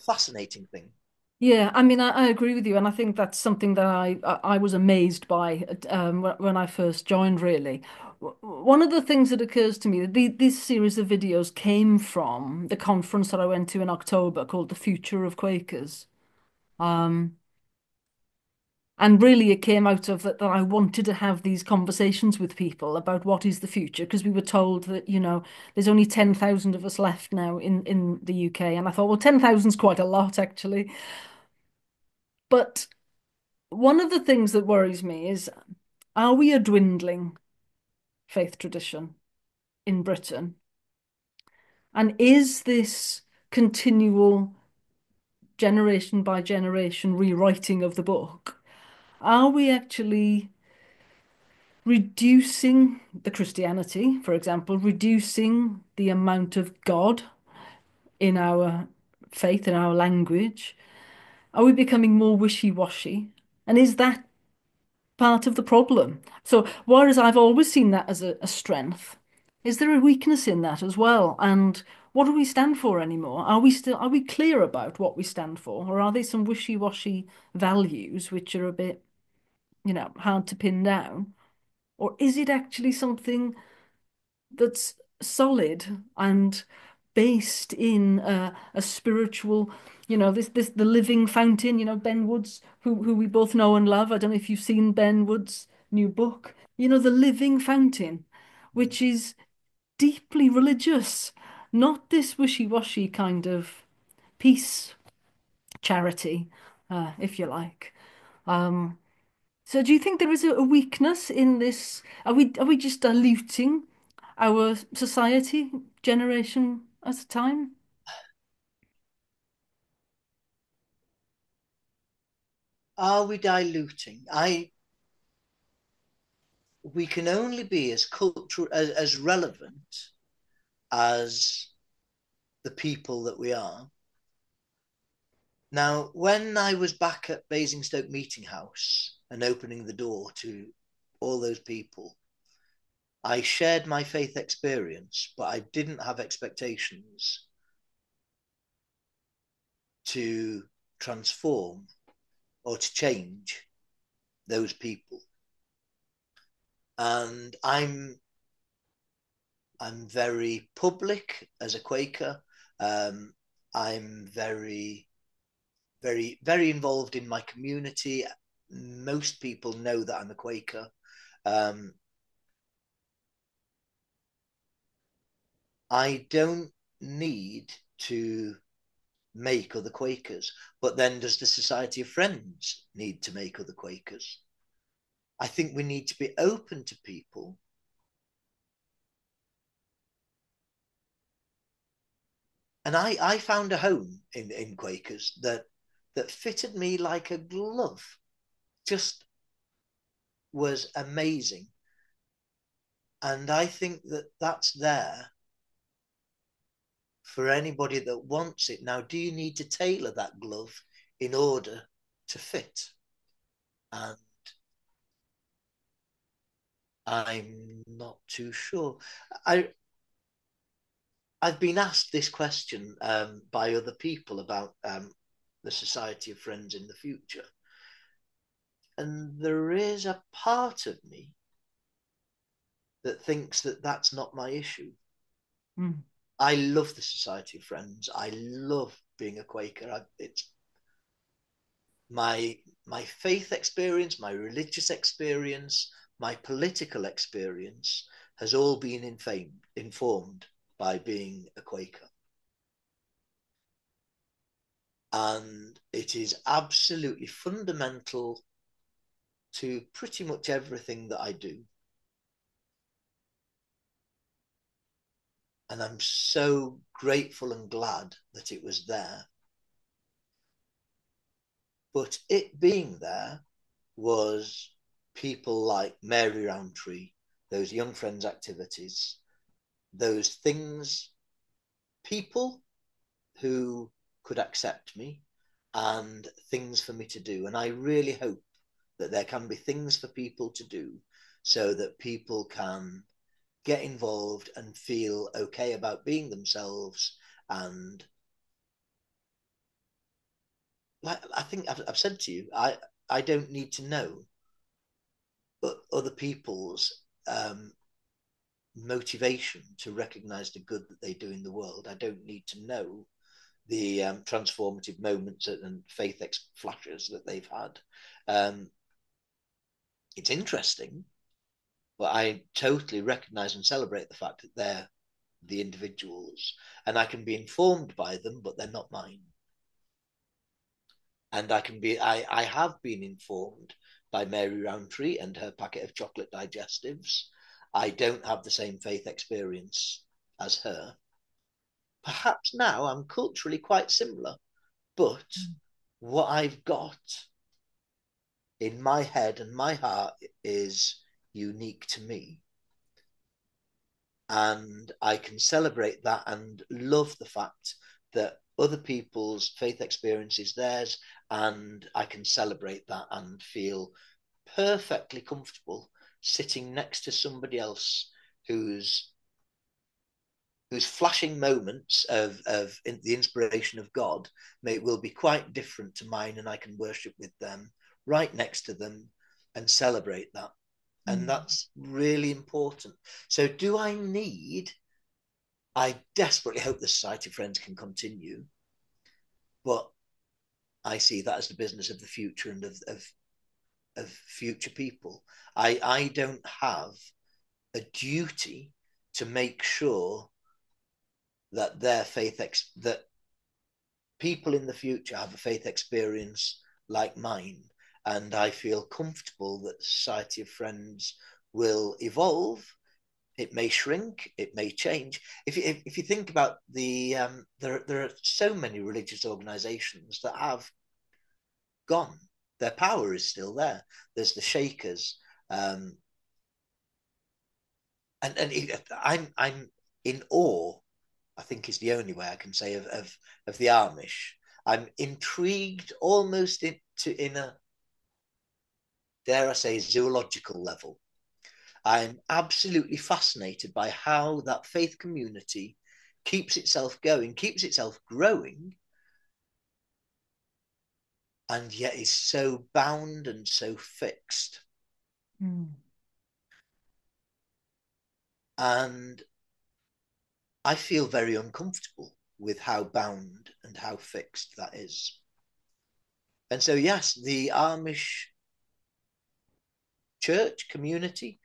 fascinating thing. Yeah, I mean, I agree with you, and I think that's something that I was amazed by when I first joined. Really, one of the things that occurs to me, this series of videos came from the conference that I went to in October called "The Future of Quakers," um, and really it came out of that I wanted to have these conversations with people about what is the future, because we were told that there's only 10,000 of us left now in the UK, and I thought, well, 10,000 is quite a lot actually, but. One of the things that worries me is, are we a dwindling faith tradition in Britain? And is this continual generation by generation rewriting of the book, are we actually reducing the Christianity, for example, reducing the amount of God in our faith, in our language? Are we becoming more wishy-washy? And is that part of the problem? So, whereas I've always seen that as a strength, is there a weakness in that as well? And what do we stand for anymore? Are we clear about what we stand for, or are there some wishy-washy values which are a bit, hard to pin down? Or is it actually something that's solid and based in a spiritual, this the living fountain, Ben Wood's, who we both know and love. I don't know if you've seen Ben Wood's new book, the living fountain, which is deeply religious, not this wishy-washy kind of peace charity, if you like. Um, so do you think there is a weakness in this? Are we just diluting our society generation at a time? Are we diluting? I We can only be as cultural, as relevant as the people that we are. Now, when I was back at Basingstoke Meeting House and opening the door to all those people, I shared my faith experience, but I didn't have expectations to transform or to change those people. And I'm very public as a Quaker. I'm very involved in my community. Most people know that I'm a Quaker. Um, I don't need to make other Quakers, but then does the Society of Friends need to make other Quakers? I think we need to be open to people. And I found a home in Quakers that fitted me like a glove. Just was amazing. And I think that that's there for anybody that wants it. Now, do you need to tailor that glove in order to fit? And I'm not too sure. I I've been asked this question by other people about the Society of Friends in the future, and there is a part of me that thinks that that's not my issue. Mm. I love the Society of Friends. I love being a Quaker. It's my faith experience, my religious experience, my political experience has all been informed by being a Quaker. And it is absolutely fundamental to pretty much everything that I do. And I'm so grateful and glad that it was there. But it being there was people like Mary Rowntree, those Young Friends activities, those things, people who could accept me and things for me to do. And I really hope that there can be things for people to do so that people can get involved and feel okay about being themselves. And like I think I've said to you, I don't need to know other people's motivation to recognize the good that they do in the world. I don't need to know the transformative moments and faith flashes that they've had. Um, it's interesting, but I totally recognize and celebrate the fact that they're the individuals and I can be informed by them, but they're not mine. And I have been informed by Mary Rowntree and her packet of chocolate digestives. I don't have the same faith experience as her. Perhaps now I'm culturally quite similar, but what I've got in my head and my heart is unique to me. And I can celebrate that and love the fact that other people's faith experience is theirs, and I can celebrate that and feel perfectly comfortable sitting next to somebody else who's flashing moments of the inspiration of God will be quite different to mine, and I can worship with them right next to them and celebrate that. And Mm. that's really important. So, do I need? I desperately hope the Society of Friends can continue, but I see that as the business of the future and of future people. I don't have a duty to make sure that that people in the future have a faith experience like mine, and I feel comfortable that the Society of Friends will evolve. It may shrink, it may change. If you think about there are so many religious organisations that have gone. Their power is still there. There's the Shakers, um, and I'm in awe. I think is the only way I can say of the Amish. I'm intrigued almost in a, dare I say, zoological level. I'm absolutely fascinated by how that faith community keeps itself going, keeps itself growing, and yet is so bound and so fixed. Mm. And I feel very uncomfortable with how bound and how fixed that is. And so, yes, the Amish church community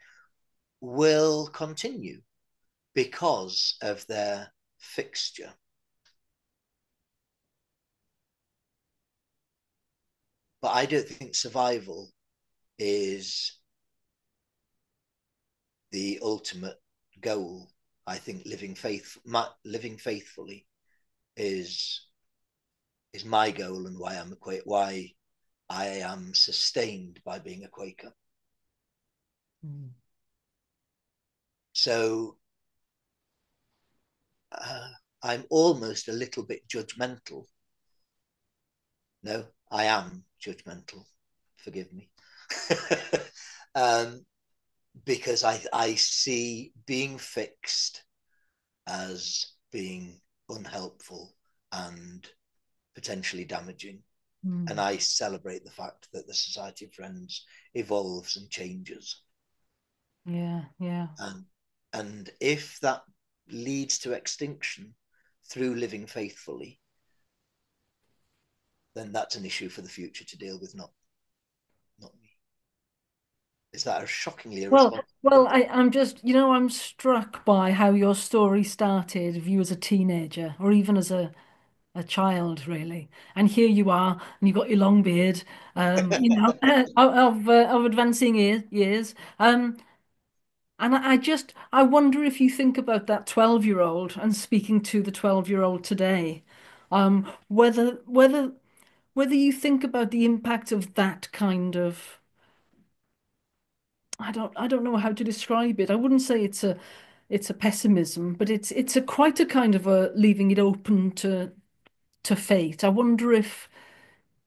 will continue because of their fixture. But I don't think survival is the ultimate goal. I think living faithfully is my goal, and why I am sustained by being a Quaker. Mm. So I'm almost a little bit judgmental. No, I am judgmental. Forgive me. um, because I see being fixed as being unhelpful and potentially damaging. And Mm. I celebrate the fact that the Society of Friends evolves and changes. Yeah, yeah. And if that leads to extinction through living faithfully, then that's an issue for the future to deal with, not me. Is that a shockingly Well, irresponsible? I'm just, I'm struck by how your story started, of you as a teenager, or even as a child, really. And here you are, and you've got your long beard, of advancing years. And I wonder if you think about that 12-year-old and speaking to the 12-year-old today, whether you think about the impact of that kind of, I don't know how to describe it. I wouldn't say it's a pessimism, but it's a quite a kind of a leaving it open to fate. I wonder if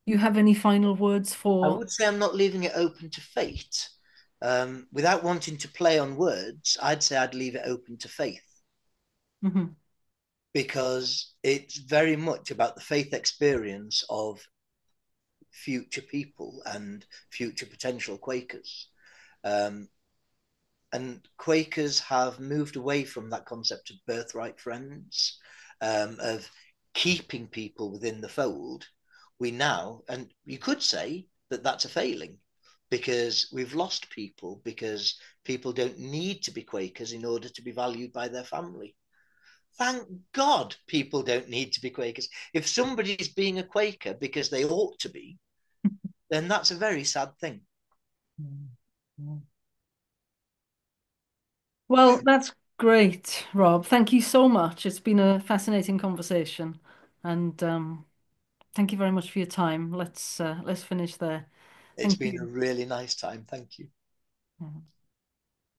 you have any final words I for. would say I'm not leaving it open to fate. Without wanting to play on words, I'd say I'd leave it open to faith Mhm. because it's very much about the faith experience of future people and future potential Quakers. Um, and Quakers have moved away from that concept of birthright friends, of keeping people within the fold. We now, and you could say that that's a failing because we've lost people because people don't need to be Quakers in order to be valued by their family. Thank God people don't need to be Quakers. If somebody's being a Quaker because they ought to be, then that's a very sad thing. Mhm. Well, that's great, Rob. Thank you so much. It's been a fascinating conversation, and thank you very much for your time. Let's finish there. It's Thank been a you. really nice time. Thank you. Mhm.